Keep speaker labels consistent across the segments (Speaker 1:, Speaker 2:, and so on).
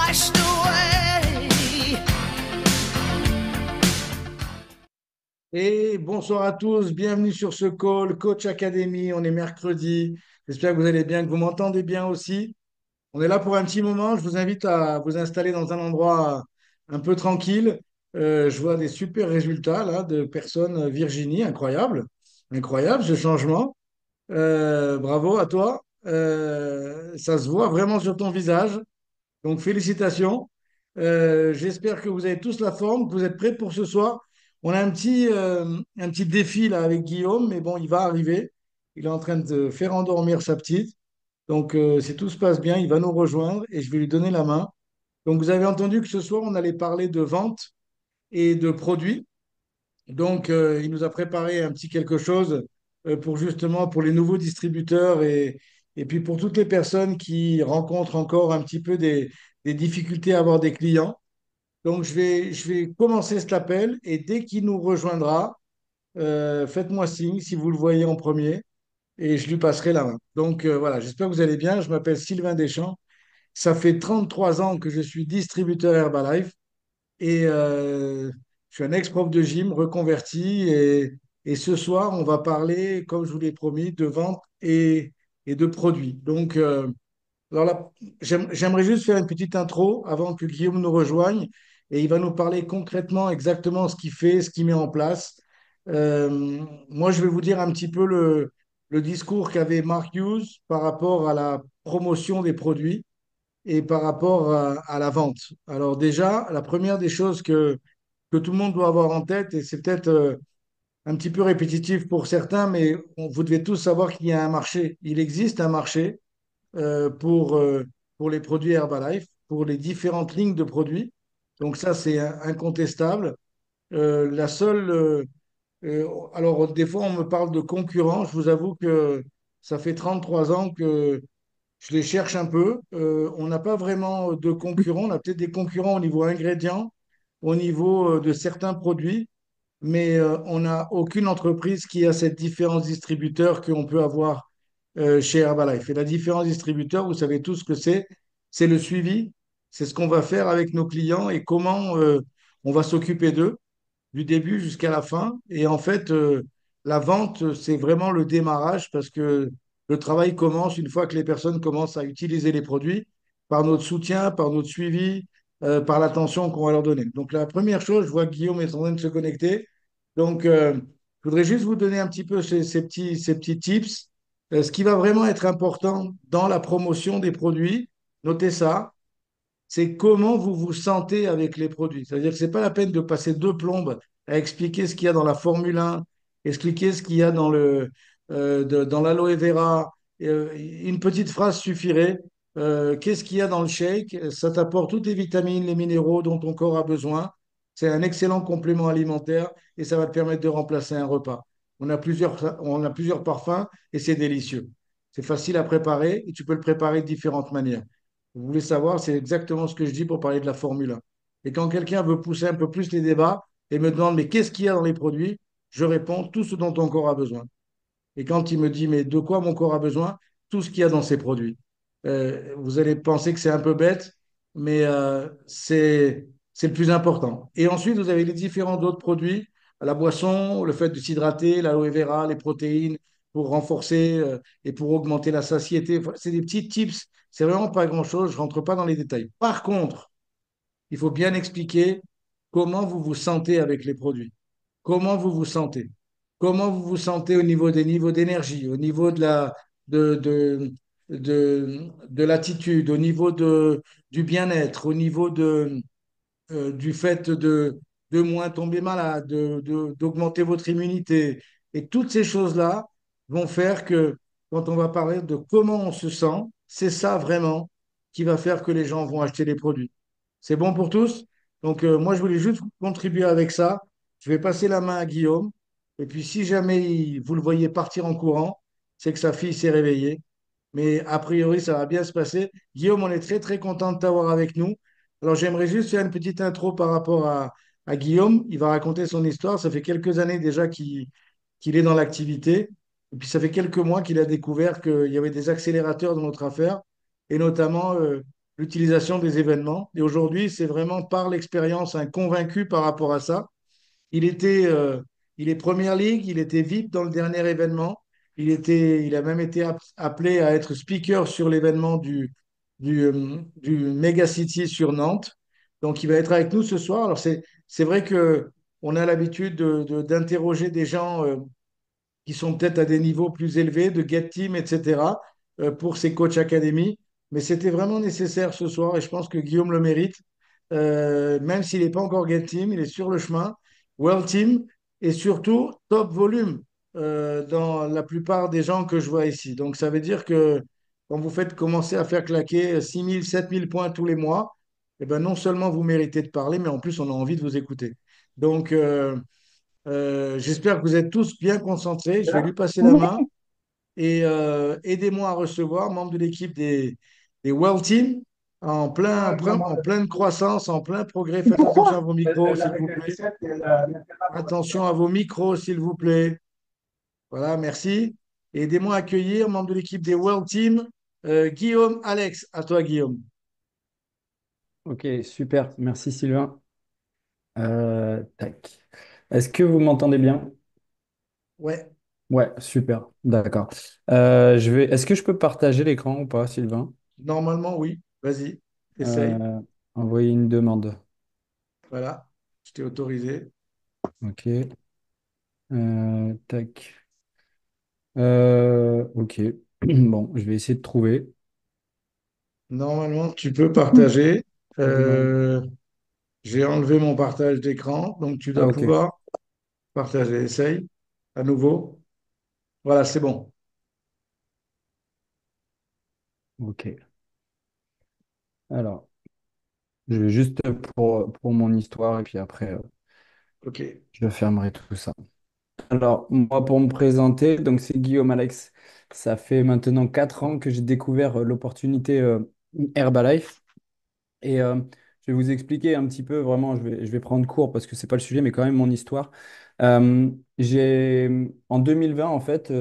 Speaker 1: washed away.
Speaker 2: Et bonsoir à tous, bienvenue sur ce call Coach Academy. On est mercredi. J'espère que vous allez bien, que vous m'entendez bien aussi. On est là pour un petit moment. Je vous invite à vous installer dans un endroit un peu tranquille. Je vois des super résultats là de personnes. Virginie, incroyable, incroyable ce changement. Bravo à toi. Ça se voit vraiment sur ton visage. Donc, félicitations. J'espère que vous avez tous la forme, que vous êtes prêts pour ce soir. On a un petit défi là avec Guillaume, mais bon, il va arriver. Il est en train de faire endormir sa petite. Donc, si tout se passe bien, il va nous rejoindre et je vais lui donner la main. Donc, vous avez entendu que ce soir, on allait parler de vente et de produits. Donc, il nous a préparé un petit quelque chose pour justement pour les nouveaux distributeurs et puis pour toutes les personnes qui rencontrent encore un petit peu des difficultés à avoir des clients. Donc, je vais commencer cet appel et dès qu'il nous rejoindra, faites-moi signe si vous le voyez en premier et je lui passerai la main. Donc, voilà, j'espère que vous allez bien. Je m'appelle Sylvain Deschamps. Ça fait 33 ans que je suis distributeur Herbalife. Et je suis un ex-prof de gym reconverti. Et ce soir, on va parler, comme je vous l'ai promis, de vente et de produits. Donc, alors là, j'aimerais juste faire une petite intro avant que Guillaume nous rejoigne. Et il va nous parler concrètement exactement ce qu'il fait, ce qu'il met en place. Moi, je vais vous dire un petit peu le discours qu'avait Mark Hughes par rapport à la promotion des produits et par rapport à la vente. Alors déjà, la première des choses que tout le monde doit avoir en tête, et c'est peut-être un petit peu répétitif pour certains, mais vous devez tous savoir qu'il y a un marché. Il existe un marché euh, pour, euh, pour les produits Herbalife, pour les différentes lignes de produits. Donc ça, c'est incontestable. La seule, alors des fois, on me parle de concurrents. Je vous avoue que ça fait 33 ans que je les cherche un peu. On n'a pas vraiment de concurrents. On a peut-être des concurrents au niveau ingrédients, au niveau de certains produits, mais on n'a aucune entreprise qui a cette différence distributeur qu'on peut avoir chez Herbalife. Et la différence distributeur, vous savez tous ce que c'est le suivi, c'est ce qu'on va faire avec nos clients et comment on va s'occuper d'eux du début jusqu'à la fin. Et en fait, la vente, c'est vraiment le démarrage parce que le travail commence une fois que les personnes commencent à utiliser les produits par notre soutien, par notre suivi, par l'attention qu'on va leur donner. Donc la première chose, je vois que Guillaume est en train de se connecter. Donc, je voudrais juste vous donner un petit peu ces petits tips. Ce qui va vraiment être important dans la promotion des produits, notez ça, c'est comment vous vous sentez avec les produits. C'est-à-dire que ce n'est pas la peine de passer deux plombes à expliquer ce qu'il y a dans la Formule 1, expliquer ce qu'il y a dans dans l'aloe vera. Une petite phrase suffirait. Qu'est-ce qu'il y a dans le shake? Ça t'apporte toutes les vitamines, les minéraux dont ton corps a besoin. C'est un excellent complément alimentaire et ça va te permettre de remplacer un repas. On a plusieurs parfums et c'est délicieux. C'est facile à préparer et tu peux le préparer de différentes manières. Vous voulez savoir, c'est exactement ce que je dis pour parler de la Formule 1. Et quand quelqu'un veut pousser un peu plus les débats et me demande, mais qu'est-ce qu'il y a dans les produits? Je réponds, tout ce dont ton corps a besoin. Et quand il me dit, mais de quoi mon corps a besoin? Tout ce qu'il y a dans ces produits. Vous allez penser que c'est un peu bête, mais c'est le plus important. Et ensuite, vous avez les différents autres produits, la boisson, le fait de s'hydrater, l'aloe vera, les protéines pour renforcer et pour augmenter la satiété. Enfin, c'est des petits tips, c'est vraiment pas grand-chose, je rentre pas dans les détails. Par contre, il faut bien expliquer comment vous vous sentez avec les produits. Comment vous vous sentez? Comment vous vous sentez au niveau des niveaux d'énergie, au niveau de, de, de l'attitude, au niveau du bien-être, au niveau du fait de moins tomber malade, d'augmenter votre immunité. Et toutes ces choses-là vont faire que quand on va parler de comment on se sent, c'est ça vraiment qui va faire que les gens vont acheter les produits. C'est bon pour tous? Donc, moi, je voulais juste contribuer avec ça. Je vais passer la main à Guillaume. Et puis, si jamais vous le voyez partir en courant, c'est que sa fille s'est réveillée. Mais a priori, ça va bien se passer. Guillaume, on est très, très content de t'avoir avec nous. Alors, j'aimerais juste faire une petite intro par rapport à Guillaume. Il va raconter son histoire. Ça fait quelques années déjà qu'il est dans l'activité. Et puis, ça fait quelques mois qu'il a découvert qu'il y avait des accélérateurs dans notre affaire, et notamment l'utilisation des événements. Et aujourd'hui, c'est vraiment par l'expérience un convaincu par rapport à ça. Il était, il est Première Ligue, il était VIP dans le dernier événement. Il a même été appelé à être speaker sur l'événement du Mega City sur Nantes. Donc, il va être avec nous ce soir. Alors, c'est vrai que on a l'habitude d'interroger des gens qui sont peut-être à des niveaux plus élevés, de Get Team, etc., pour ces coachs académie. Mais c'était vraiment nécessaire ce soir et je pense que Guillaume le mérite. Même s'il n'est pas encore Get Team, il est sur le chemin. World Team et surtout top volume dans la plupart des gens que je vois ici. Donc ça veut dire que quand vous faites commencer à faire claquer 6 000, 7 000 points tous les mois, eh ben non seulement vous méritez de parler, mais en plus on a envie de vous écouter. Donc, j'espère que vous êtes tous bien concentrés. Je vais lui passer la main et aidez-moi à recevoir, membre de l'équipe des World Team, en pleine croissance, en plein progrès. Faites attention à vos micros, s'il vous plaît. Attention à vos micros, s'il vous plaît. Voilà, merci. Et aidez-moi à accueillir, membre de l'équipe des World Team, Guillaume Alex. À toi, Guillaume.
Speaker 3: Ok, super. Merci Sylvain. Tac. Est-ce que vous m'entendez bien?
Speaker 2: Ouais,
Speaker 3: Ouais, super. D'accord. Est-ce que je peux partager l'écran ou pas, Sylvain?
Speaker 2: normalement, oui. Vas-y, essaye.
Speaker 3: Euh, Envoyer une demande.
Speaker 2: Voilà, je t'ai autorisé.
Speaker 3: Ok. Tac. Ok. Bon, je vais essayer de trouver.
Speaker 2: Normalement, tu peux partager.
Speaker 3: Ouais.
Speaker 2: Euh, j'ai enlevé mon partage d'écran, donc tu
Speaker 3: Ah,
Speaker 2: dois
Speaker 3: ok.
Speaker 2: pouvoir partager. Essaye à nouveau. Voilà, c'est bon.
Speaker 3: Ok. Alors, je vais juste pour mon histoire et puis après,
Speaker 2: OK.
Speaker 3: je fermerai tout ça. Alors, moi, pour me présenter, donc c'est Guillaume Alex. Ça fait maintenant 4 ans que j'ai découvert l'opportunité Herbalife. Et je vais vous expliquer un petit peu, vraiment, je vais prendre court parce que c'est pas le sujet, mais quand même mon histoire. En 2020, en fait,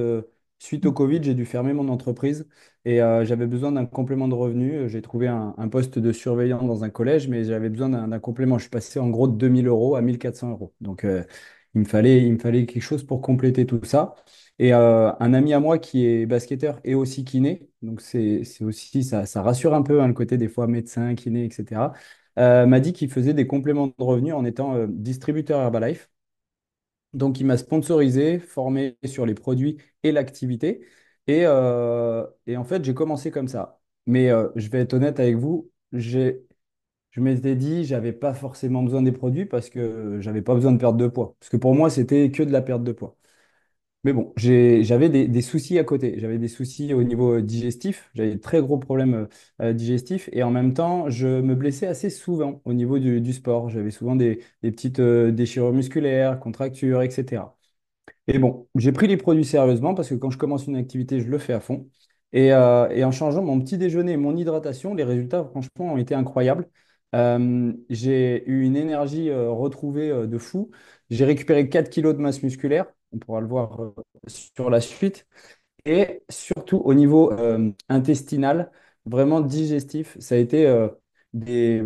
Speaker 3: suite au Covid, j'ai dû fermer mon entreprise et j'avais besoin d'un complément de revenu. J'ai trouvé un poste de surveillant dans un collège, mais j'avais besoin d'un complément. Je suis passé en gros de 2 000 euros à 1 400 euros. Donc, il me fallait quelque chose pour compléter tout ça. Et un ami à moi qui est basketteur et aussi kiné, donc c'est aussi ça rassure un peu hein, le côté des fois médecin, kiné, etc. M'a dit qu'il faisait des compléments de revenus en étant distributeur Herbalife. Donc il m'a sponsorisé, formé sur les produits et l'activité. Et en fait, j'ai commencé comme ça. Mais je vais être honnête avec vous, je m'étais dit, j'avais pas forcément besoin des produits parce que j'avais pas besoin de perdre de poids. Parce que pour moi, c'était que de la perte de poids. Mais bon, j'avais des soucis à côté. J'avais des soucis au niveau digestif. J'avais de très gros problèmes digestifs. Et en même temps, je me blessais assez souvent au niveau du sport. J'avais souvent des petites déchirures musculaires, contractures, etc. Et bon, j'ai pris les produits sérieusement parce que quand je commence une activité, je le fais à fond. Et en changeant mon petit déjeuner et mon hydratation, les résultats, franchement, ont été incroyables. J'ai eu une énergie retrouvée de fou. J'ai récupéré 4 kilos de masse musculaire. On pourra le voir sur la suite. Et surtout au niveau intestinal, vraiment digestif, ça a été des,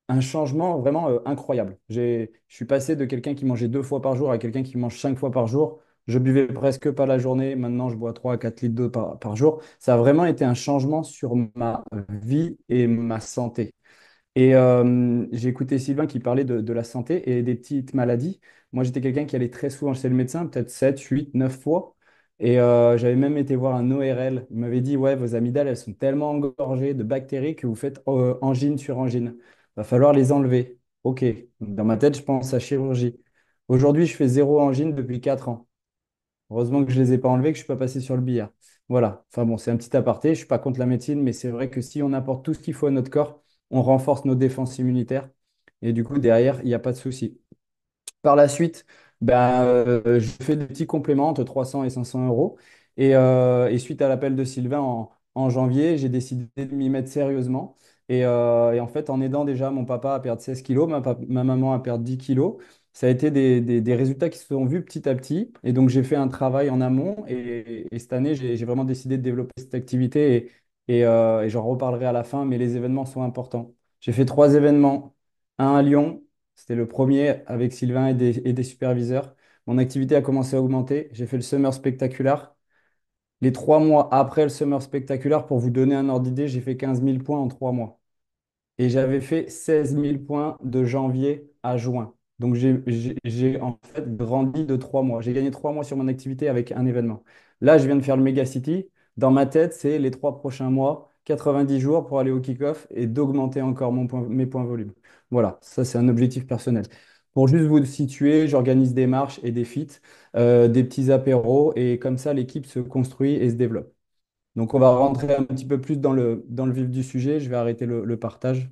Speaker 3: un changement vraiment incroyable. Je suis passé de quelqu'un qui mangeait 2 fois par jour à quelqu'un qui mange 5 fois par jour. Je buvais presque pas la journée. Maintenant, je bois 3 à 4 litres d'eau par jour. Ça a vraiment été un changement sur ma vie et ma santé. Et j'ai écouté Sylvain qui parlait de la santé et des petites maladies. Moi, j'étais quelqu'un qui allait très souvent chez le médecin, peut-être 7, 8, 9 fois. Et j'avais même été voir un ORL. Il m'avait dit, ouais, vos amygdales, elles sont tellement engorgées de bactéries que vous faites angine sur angine. Va falloir les enlever. OK. Dans ma tête, je pense à chirurgie. Aujourd'hui, je fais zéro angine depuis 4 ans. Heureusement que je ne les ai pas enlevés, que je ne suis pas passé sur le billard. Voilà. Enfin bon, c'est un petit aparté. Je ne suis pas contre la médecine, mais c'est vrai que si on apporte tout ce qu'il faut à notre corps, on renforce nos défenses immunitaires. Et du coup, derrière, il n'y a pas de souci. Par la suite, ben, je fais des petits compléments entre 300 et 500 euros. Et suite à l'appel de Sylvain en janvier, j'ai décidé de m'y mettre sérieusement. Et en fait, en aidant déjà mon papa à perdre 16 kilos, ma maman à perdre 10 kilos, ça a été des résultats qui se sont vus petit à petit. Et donc, j'ai fait un travail en amont. Et cette année, j'ai vraiment décidé de développer cette activité et j'en reparlerai à la fin, mais les événements sont importants. J'ai fait 3 événements, un à Lyon, c'était le premier avec Sylvain et des superviseurs. Mon activité a commencé à augmenter. J'ai fait le Summer Spectacular. Les 3 mois après le Summer Spectacular, pour vous donner un ordre d'idée, j'ai fait 15 000 points en 3 mois. Et j'avais fait 16 000 points de janvier à juin. Donc j'ai en fait grandi de 3 mois. J'ai gagné 3 mois sur mon activité avec un événement. Là, je viens de faire le Mega City. Dans ma tête, c'est les 3 prochains mois, 90 jours pour aller au kick-off et d'augmenter encore mes points volume. Voilà, ça c'est un objectif personnel. Pour juste vous situer, j'organise des marches et des feats, des petits apéros et comme ça l'équipe se construit et se développe. Donc on va rentrer un petit peu plus dans le vif du sujet. Je vais arrêter le partage.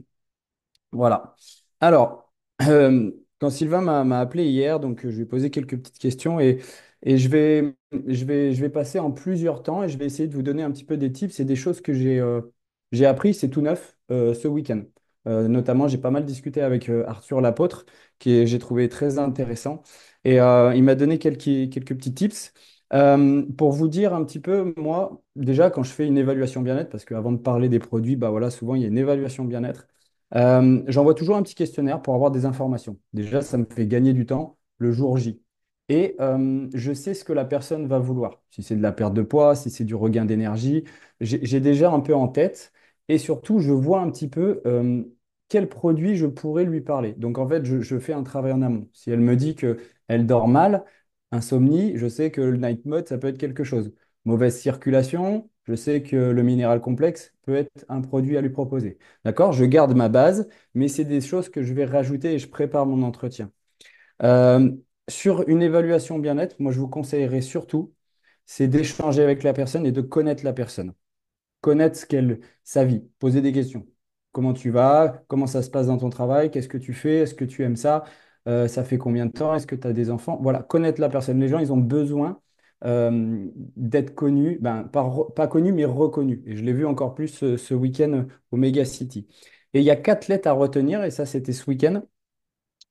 Speaker 3: Voilà. Alors, quand Sylvain m'a appelé hier, donc je lui ai posé quelques petites questions et je vais passer en plusieurs temps et je vais essayer de vous donner un petit peu des tips et des choses que j'ai appris, c'est tout neuf ce week-end. Notamment, j'ai pas mal discuté avec Arthur Lapôtre, j'ai trouvé très intéressant. Et il m'a donné quelques petits tips. Pour vous dire un petit peu, moi, déjà, quand je fais une évaluation bien-être, parce qu'avant de parler des produits, bah voilà, souvent il y a une évaluation bien-être. J'envoie toujours un petit questionnaire pour avoir des informations. Déjà, ça me fait gagner du temps le jour J. Et je sais ce que la personne va vouloir. Si c'est de la perte de poids, si c'est du regain d'énergie, j'ai déjà un peu en tête. Et surtout, je vois un petit peu quel produit je pourrais lui parler. Donc, en fait, je fais un travail en amont. Si elle me dit qu'elle dort mal, insomnie, je sais que le night mode, ça peut être quelque chose. Mauvaise circulation, je sais que le minéral complexe peut être un produit à lui proposer. D'accord? Je garde ma base, mais c'est des choses que je vais rajouter et je prépare mon entretien. Euh, sur une évaluation bien-être, moi, je vous conseillerais surtout, c'est d'échanger avec la personne et de connaître la personne. Connaître sa vie, poser des questions. Comment tu vas? Comment ça se passe dans ton travail? Qu'est-ce que tu fais? Est-ce que tu aimes ça? Ça fait combien de temps? Est-ce que tu as des enfants? Voilà, connaître la personne. Les gens, ils ont besoin d'être connus, ben, pas connus, mais reconnus. Et je l'ai vu encore plus ce week-end au Mega City. Et il y a 4 lettres à retenir, et ça, c'était ce week-end.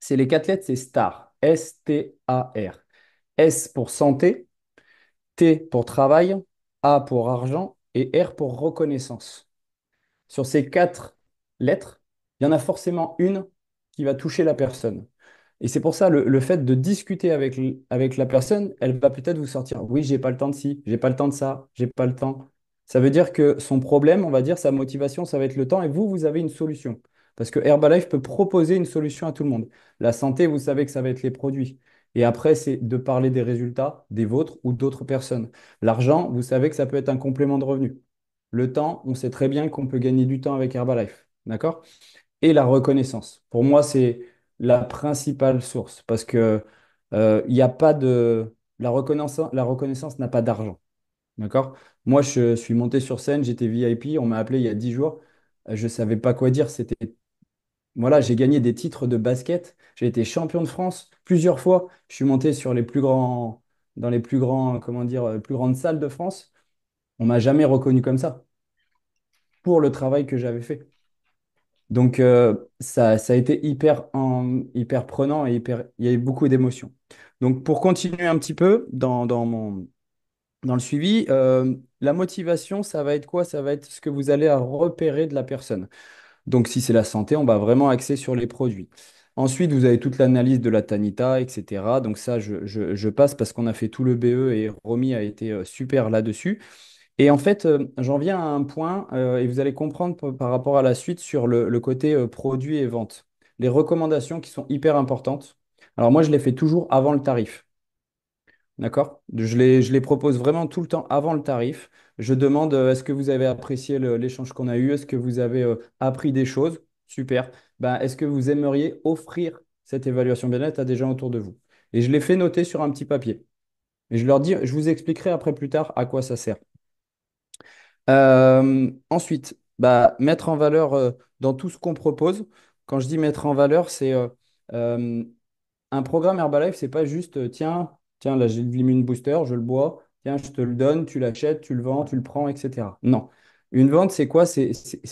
Speaker 3: C'est les 4 lettres, c'est STAR. S-T-A-R. S pour santé, T pour travail, A pour argent et R pour reconnaissance. Sur ces 4 lettres, il y en a forcément une qui va toucher la personne. Et c'est pour ça, le fait de discuter avec la personne, elle va peut-être vous sortir, oui, j'ai pas le temps de ci, j'ai pas le temps de ça, j'ai pas le temps. Ça veut dire que son problème, on va dire, sa motivation, ça va être le temps, et vous avez une solution. Parce que Herbalife peut proposer une solution à tout le monde. La santé, vous savez que ça va être les produits. Et après, c'est de parler des résultats des vôtres ou d'autres personnes. L'argent, vous savez que ça peut être un complément de revenu. Le temps, on sait très bien qu'on peut gagner du temps avec Herbalife. D'accord? Et la reconnaissance. Pour moi, c'est la principale source parce que il n'y a pas de... La reconnaissance n'a pas d'argent. D'accord? Moi, je suis monté sur scène, j'étais VIP, on m'a appelé il y a 10 jours. Je ne savais pas quoi dire. Voilà, j'ai gagné des titres de basket. J'ai été champion de France plusieurs fois. Je suis monté dans les plus grands, comment dire, plus grandes salles de France. On m'a jamais reconnu comme ça pour le travail que j'avais fait. Donc, ça a été hyper prenant et il y a eu beaucoup d'émotions. Donc, pour continuer un petit peu dans le suivi, la motivation, ça va être quoi? Ça va être ce que vous allez à repérer de la personne. Donc, si c'est la santé, on va vraiment axer sur les produits. Ensuite, vous avez toute l'analyse de la Tanita, etc. Donc, ça, je passe parce qu'on a fait tout le BE et Romy a été super là-dessus. Et en fait, j'en viens à un point, et vous allez comprendre par rapport à la suite sur le côté produit et vente. Les recommandations qui sont hyper importantes. Alors moi, je les fais toujours avant le tarif. D'accord? Je les propose vraiment tout le temps avant le tarif. Je demande, est-ce que vous avez apprécié l'échange qu'on a eu? Est-ce que vous avez appris des choses? Super. Ben, est-ce que vous aimeriez offrir cette évaluation bien-être à des gens autour de vous? Et je les fais noter sur un petit papier. Et je leur dis, je vous expliquerai après plus tard à quoi ça sert. Ensuite, bah, mettre en valeur dans tout ce qu'on propose. Quand je dis mettre en valeur, c'est euh, un programme Herbalife, c'est pas juste tiens, là j'ai de l'Immune Booster, je le bois, tiens, je te le donne, tu l'achètes, tu le vends, tu le prends, etc. Non. Une vente, c'est quoi?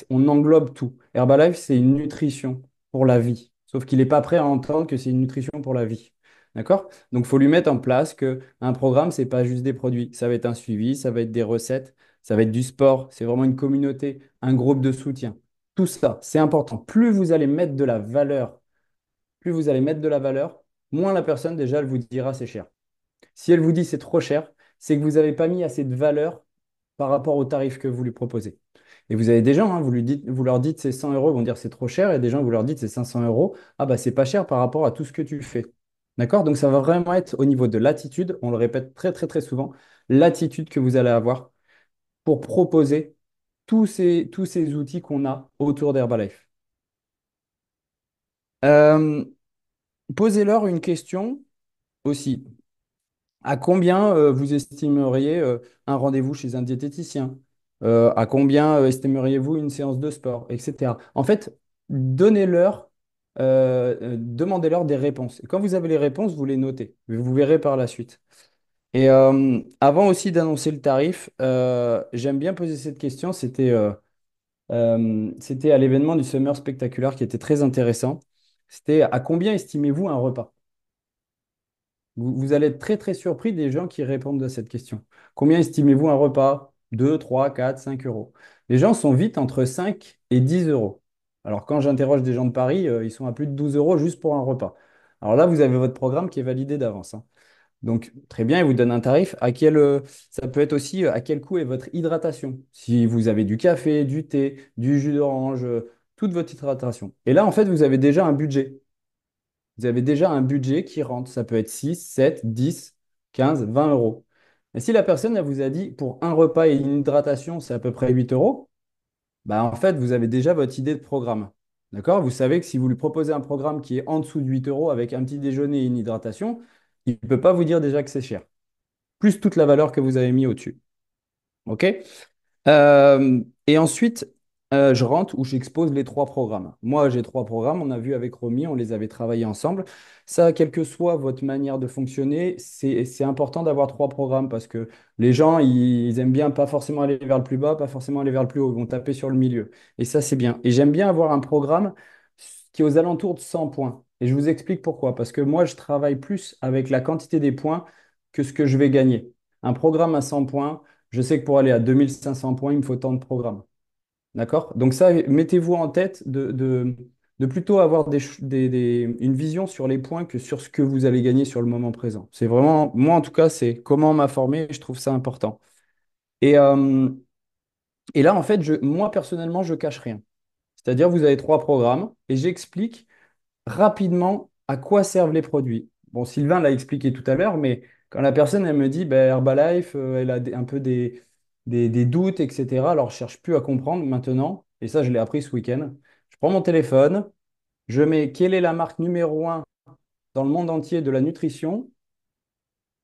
Speaker 3: On englobe tout. Herbalife, c'est une nutrition pour la vie. Sauf qu'il n'est pas prêt à entendre que c'est une nutrition pour la vie. D'accord? Donc, il faut lui mettre en place que un programme, c'est pas juste des produits. Ça va être un suivi, ça va être des recettes, Ça va être du sport, c'est vraiment une communauté, un groupe de soutien. Tout ça, c'est important. Plus vous allez mettre de la valeur, plus vous allez mettre de la valeur, moins la personne déjà elle vous dira c'est cher. Si elle vous dit c'est trop cher, c'est que vous n'avez pas mis assez de valeur par rapport au tarif que vous lui proposez. Et vous avez des gens, hein, vous leur dites c'est 100 euros, ils vont dire c'est trop cher, et des gens, vous leur dites c'est 500 euros, ah bah c'est pas cher par rapport à tout ce que tu fais. D'accord? Donc ça va vraiment être au niveau de l'attitude, on le répète très très très souvent, l'attitude que vous allez avoir pour proposer tous ces outils qu'on a autour d'Herbalife. Euh, Posez-leur une question aussi. À combien vous estimeriez un rendez-vous chez un diététicien? À combien estimeriez-vous une séance de sport, etc. En fait, demandez-leur des réponses. Et quand vous avez les réponses, vous les notez. Vous verrez par la suite. Et avant aussi d'annoncer le tarif, j'aime bien poser cette question. C'était à l'événement du Summer Spectacular qui était très intéressant. C'était à combien estimez-vous un repas? Vous allez être très très surpris des gens qui répondent à cette question. Combien estimez-vous un repas? 2, 3, 4, 5 euros. Les gens sont vite entre 5 et 10 euros. Alors quand j'interroge des gens de Paris, ils sont à plus de 12 euros juste pour un repas. Alors là, vous avez votre programme qui est validé d'avance, hein. Donc très bien, il vous donne un tarif. Ça peut être aussi à quel coût est votre hydratation. Si vous avez du café, du thé, du jus d'orange, toute votre hydratation. Et là, en fait, vous avez déjà un budget. Vous avez déjà un budget qui rentre. Ça peut être 6, 7, 10, 15, 20 euros. Et si la personne elle vous a dit pour un repas et une hydratation, c'est à peu près 8 euros, bah en fait, vous avez déjà votre idée de programme. D'accord? Vous savez que si vous lui proposez un programme qui est en dessous de 8 euros avec un petit déjeuner et une hydratation, il ne peut pas vous dire déjà que c'est cher. Plus toute la valeur que vous avez mis au-dessus. OK? Et ensuite, je rentre où j'expose les trois programmes. Moi, j'ai trois programmes. On a vu avec Romy, on les avait travaillés ensemble. Ça, quelle que soit votre manière de fonctionner, c'est important d'avoir trois programmes parce que les gens, ils aiment bien pas forcément aller vers le plus bas, pas forcément aller vers le plus haut. Ils vont taper sur le milieu. Et ça, c'est bien. Et j'aime bien avoir un programme qui est aux alentours de 100 points. Et je vous explique pourquoi. Parce que moi, je travaille plus avec la quantité des points que ce que je vais gagner. Un programme à 100 points. Je sais que pour aller à 2500 points, il me faut tant de programmes. D'accord? Donc ça, mettez-vous en tête de plutôt avoir une vision sur les points que sur ce que vous allez gagner sur le moment présent. C'est vraiment, moi en tout cas, c'est comment m'informer, je trouve ça important. Et, euh, et là, en fait, moi personnellement, je cache rien. C'est-à-dire, vous avez trois programmes et j'explique rapidement à quoi servent les produits. Bon, Sylvain l'a expliqué tout à l'heure, mais quand la personne, elle me dit, ben, Herbalife, elle a un peu des doutes, etc. Alors, je cherche plus à comprendre maintenant, et ça, je l'ai appris ce week-end. Je prends mon téléphone, je mets quelle est la marque numéro un dans le monde entier de la nutrition.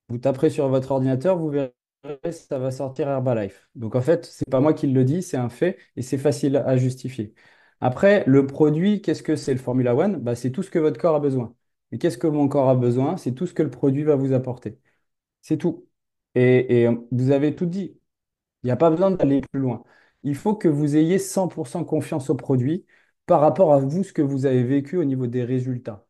Speaker 3: Vous taperez sur votre ordinateur, vous verrez, ça va sortir Herbalife. Donc en fait, c'est pas moi qui le dis, c'est un fait et c'est facile à justifier. Après, le produit, qu'est-ce que c'est le Formula One? Bah, c'est tout ce que votre corps a besoin. Et qu'est-ce que mon corps a besoin? C'est tout ce que le produit va vous apporter. C'est tout. Et vous avez tout dit. Il n'y a pas besoin d'aller plus loin. Il faut que vous ayez 100% confiance au produit par rapport à vous, ce que vous avez vécu au niveau des résultats.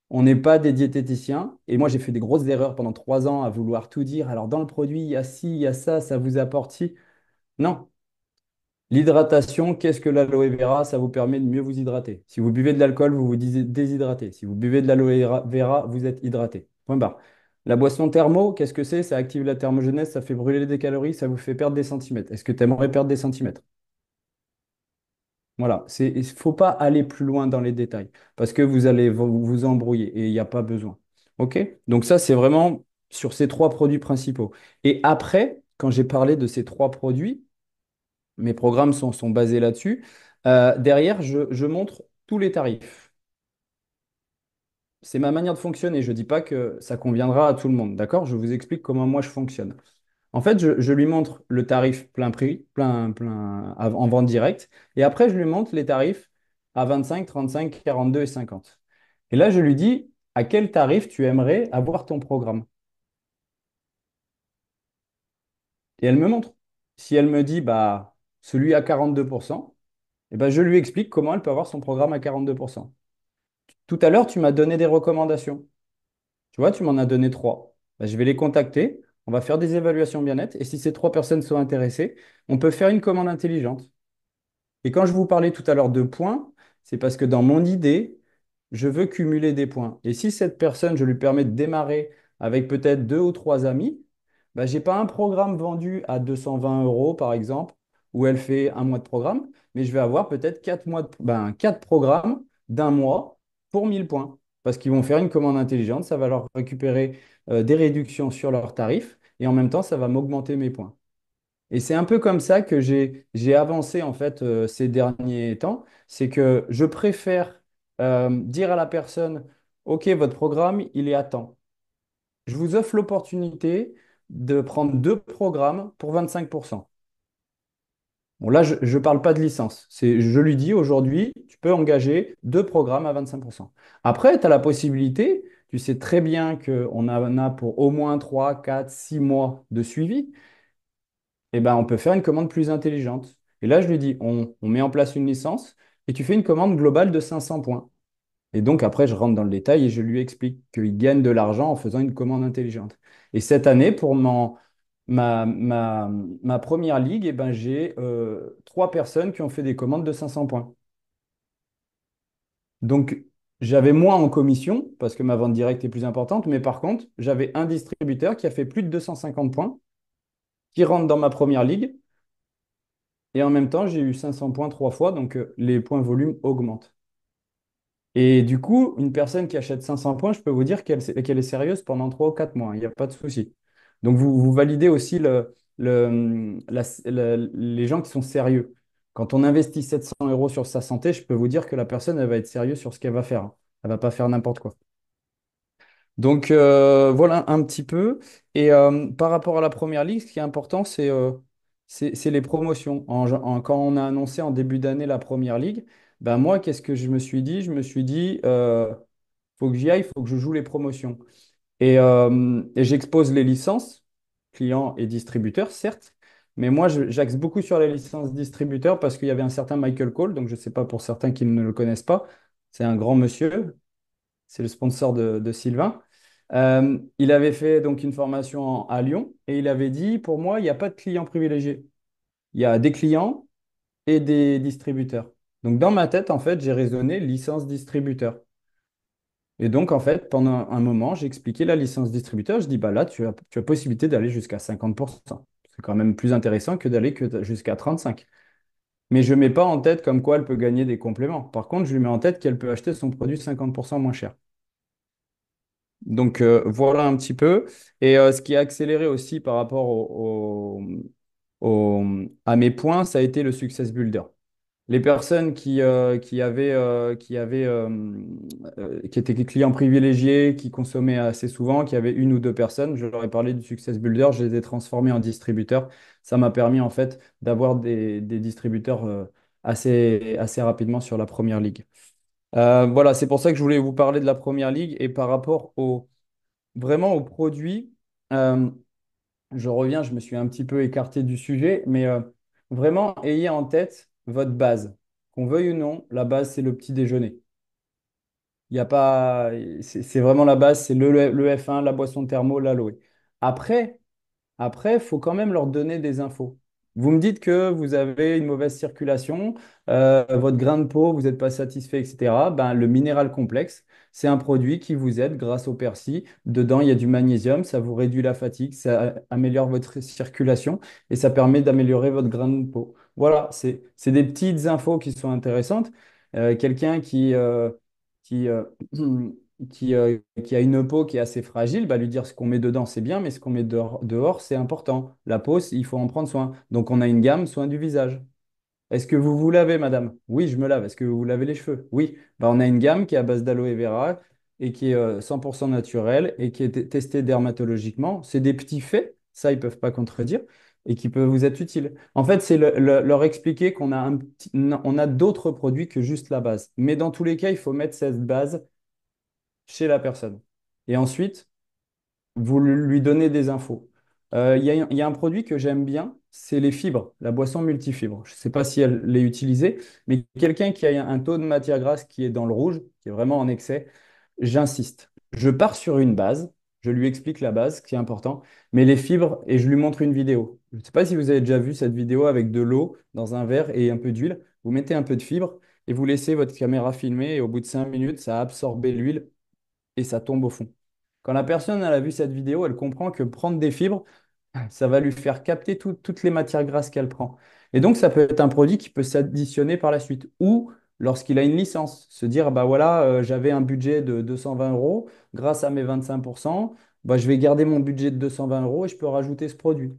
Speaker 3: On n'est pas des diététiciens. Et moi, j'ai fait des grosses erreurs pendant 3 ans à vouloir tout dire. Alors, dans le produit, il y a ci, il y a ça vous apporte ci. Non. L'hydratation, qu'est-ce que l'aloe vera? Ça vous permet de mieux vous hydrater. Si vous buvez de l'alcool, vous vous déshydratez. Si vous buvez de l'aloe vera, vous êtes hydraté. Point barre. La boisson thermo, qu'est-ce que c'est? Ça active la thermogenèse, ça fait brûler des calories, ça vous fait perdre des centimètres. Est-ce que tu aimerais perdre des centimètres? Voilà, il ne faut pas aller plus loin dans les détails parce que vous allez vous embrouiller et il n'y a pas besoin. OK? Donc ça, c'est vraiment sur ces trois produits principaux. Et après, quand j'ai parlé de ces trois produits, mes programmes sont basés là-dessus. Derrière, je montre tous les tarifs. C'est ma manière de fonctionner. Je ne dis pas que ça conviendra à tout le monde. D'accord? Je vous explique comment moi je fonctionne. En fait, je lui montre le tarif plein prix, en vente directe. Et après, je lui montre les tarifs à 25, 35, 42 et 50. Et là, je lui dis à quel tarif tu aimerais avoir ton programme. Et elle me montre. Si elle me dit bah, celui à 42%, eh ben, je lui explique comment elle peut avoir son programme à 42%. Tout à l'heure, tu m'as donné des recommandations. Tu vois, tu m'en as donné trois. Ben, je vais les contacter on va faire des évaluations bien-être, et si ces 3 personnes sont intéressées, on peut faire une commande intelligente. Et quand je vous parlais tout à l'heure de points, c'est parce que dans mon idée, je veux cumuler des points. Et si cette personne, je lui permets de démarrer avec peut-être 2 ou 3 amis, bah, je n'ai pas un programme vendu à 220 euros, par exemple, où elle fait un mois de programme, mais je vais avoir peut-être 4 mois quatre programmes d'1 mois pour 1000 points. Parce qu'ils vont faire une commande intelligente, ça va leur récupérer des réductions sur leurs tarifs, et en même temps, ça va m'augmenter mes points. Et c'est un peu comme ça que j'ai avancé en fait ces derniers temps. C'est que je préfère dire à la personne, OK, votre programme, il est à temps. Je vous offre l'opportunité de prendre 2 programmes pour 25%. Bon, là, je ne parle pas de licence. Je lui dis aujourd'hui, tu peux engager 2 programmes à 25%. Après, tu as la possibilité, tu sais très bien qu'on en a pour au moins 3, 4, 6 mois de suivi. Eh ben, on peut faire une commande plus intelligente. Et là, je lui dis, on met en place une licence et tu fais une commande globale de 500 points. Et donc, après, je rentre dans le détail et je lui explique qu'il gagne de l'argent en faisant une commande intelligente. Et cette année, pour ma première ligue, eh ben, j'ai 3 personnes qui ont fait des commandes de 500 points. Donc, j'avais moins en commission parce que ma vente directe est plus importante, mais par contre, j'avais un distributeur qui a fait plus de 250 points, qui rentre dans ma première ligue. Et en même temps, j'ai eu 500 points 3 fois, donc les points volume augmentent. Et du coup, une personne qui achète 500 points, je peux vous dire qu'elle est sérieuse pendant 3 ou 4 mois, il n'y a pas de souci. Donc, vous validez aussi les gens qui sont sérieux. Quand on investit 700 euros sur sa santé, je peux vous dire que la personne, elle va être sérieuse sur ce qu'elle va faire, hein. Elle ne va pas faire n'importe quoi. Donc voilà un petit peu. Et par rapport à la première ligue, ce qui est important, c'est les promotions. Quand on a annoncé en début d'année la première ligue, ben moi, qu'est-ce que je me suis dit? Je me suis dit, faut que j'y aille, il faut que je joue les promotions. Et j'expose les licences, clients et distributeurs, certes, mais moi, j'axe beaucoup sur les licences distributeurs parce qu'il y avait un certain Michael Cole, donc je ne sais pas pour certains qui ne le connaissent pas, c'est un grand monsieur, c'est le sponsor de Sylvain. Il avait fait donc une formation à Lyon et il avait dit, pour moi, il n'y a pas de clients privilégiés. Il y a des clients et des distributeurs. Donc dans ma tête, en fait, j'ai raisonné licence distributeur. Et donc, en fait, pendant un moment, j'ai expliqué la licence distributeur. Je dis, bah là, tu as possibilité d'aller jusqu'à 50%. C'est quand même plus intéressant que d'aller jusqu'à 35%. Mais je ne mets pas en tête comme quoi elle peut gagner des compléments. Par contre, je lui mets en tête qu'elle peut acheter son produit 50% moins cher. Donc voilà un petit peu. Et ce qui a accéléré aussi par rapport à mes points, ça a été le Success Builder. Les personnes qui étaient clients privilégiés, qui consommaient assez souvent, qui avaient 1 ou 2 personnes, je leur ai parlé du Success Builder, je les ai transformés en distributeurs. Ça m'a permis en fait d'avoir des distributeurs assez rapidement sur la première ligue. Voilà, c'est pour ça que je voulais vous parler de la première ligue et par rapport vraiment aux produits. euh, je reviens, je me suis un petit peu écarté du sujet, mais vraiment, ayez en tête votre base. Qu'on veuille ou non, la base, c'est le petit déjeuner. Il n'y a pas, c'est vraiment la base, c'est le F1, la boisson thermo, l'aloe. Après, il faut quand même leur donner des infos. Vous me dites que vous avez une mauvaise circulation, votre grain de peau, vous n'êtes pas satisfait, etc. Ben, le minéral complexe, c'est un produit qui vous aide grâce au persil. Dedans, il y a du magnésium, ça vous réduit la fatigue, ça améliore votre circulation et ça permet d'améliorer votre grain de peau. Voilà, c'est des petites infos qui sont intéressantes. Quelqu'un qui, qui a une peau qui est assez fragile, bah, lui dire ce qu'on met dedans, c'est bien, mais ce qu'on met dehors, c'est important. La peau, il faut en prendre soin. Donc, on a une gamme soins du visage. Est-ce que vous vous lavez, madame? Oui, je me lave. Est-ce que vous vous lavez les cheveux? Oui. Bah, on a une gamme qui est à base d'aloe vera et qui est 100% naturelle et qui est testée dermatologiquement. C'est des petits faits, ça, ils ne peuvent pas contredire, et qui peuvent vous être utiles. En fait, c'est leur expliquer qu'on a on a d'autres produits que juste la base. Mais dans tous les cas, il faut mettre cette base chez la personne. Et ensuite, vous lui donnez des infos. Il y a un produit que j'aime bien, c'est les fibres, la boisson multifibres. Je ne sais pas si elle l'est utilisée, mais quelqu'un qui a un taux de matière grasse qui est dans le rouge, qui est vraiment en excès, j'insiste. Je pars sur une base, Je lui explique la base, ce qui est important. Mais les fibres, et je lui montre une vidéo. Je ne sais pas si vous avez déjà vu cette vidéo avec de l'eau dans un verre et un peu d'huile. Vous mettez un peu de fibres et vous laissez votre caméra filmer. Et au bout de 5 minutes, ça a absorbé l'huile et ça tombe au fond. Quand la personne elle a vu cette vidéo, elle comprend que prendre des fibres, ça va lui faire capter toutes les matières grasses qu'elle prend. Et donc, ça peut être un produit qui peut s'additionner par la suite. Ou lorsqu'il a une licence, se dire, bah voilà, j'avais un budget de 220 euros, grâce à mes 25%, bah, je vais garder mon budget de 220 euros et je peux rajouter ce produit.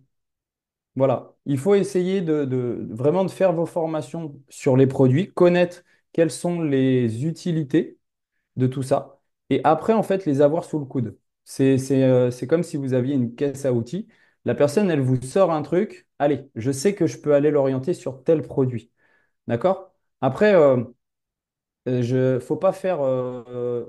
Speaker 3: Voilà, il faut essayer vraiment de faire vos formations sur les produits, connaître quelles sont les utilités de tout ça. Et après, en fait, les avoir sous le coude. C'est comme si vous aviez une caisse à outils. La personne, elle vous sort un truc. Allez, je sais que je peux aller l'orienter sur tel produit. D'accord? Après, faut pas faire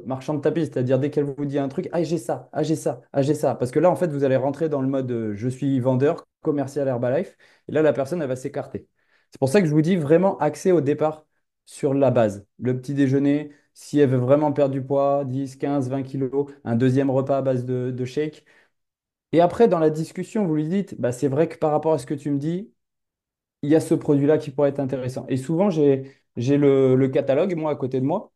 Speaker 3: marchand de tapis, c'est-à-dire dès qu'elle vous dit un truc, ah j'ai ça, ah j'ai ça, ah j'ai ça. Parce que là, en fait, vous allez rentrer dans le mode je suis vendeur, commercial Herbalife. Et là, la personne, elle va s'écarter. C'est pour ça que je vous dis vraiment axer au départ sur la base. Le petit déjeuner, si elle veut vraiment perdre du poids, 10, 15, 20 kilos, un deuxième repas à base de shake. Et après, dans la discussion, vous lui dites, bah, c'est vrai que par rapport à ce que tu me dis, il y a ce produit-là qui pourrait être intéressant. Et souvent, j'ai le catalogue, moi, à côté de moi.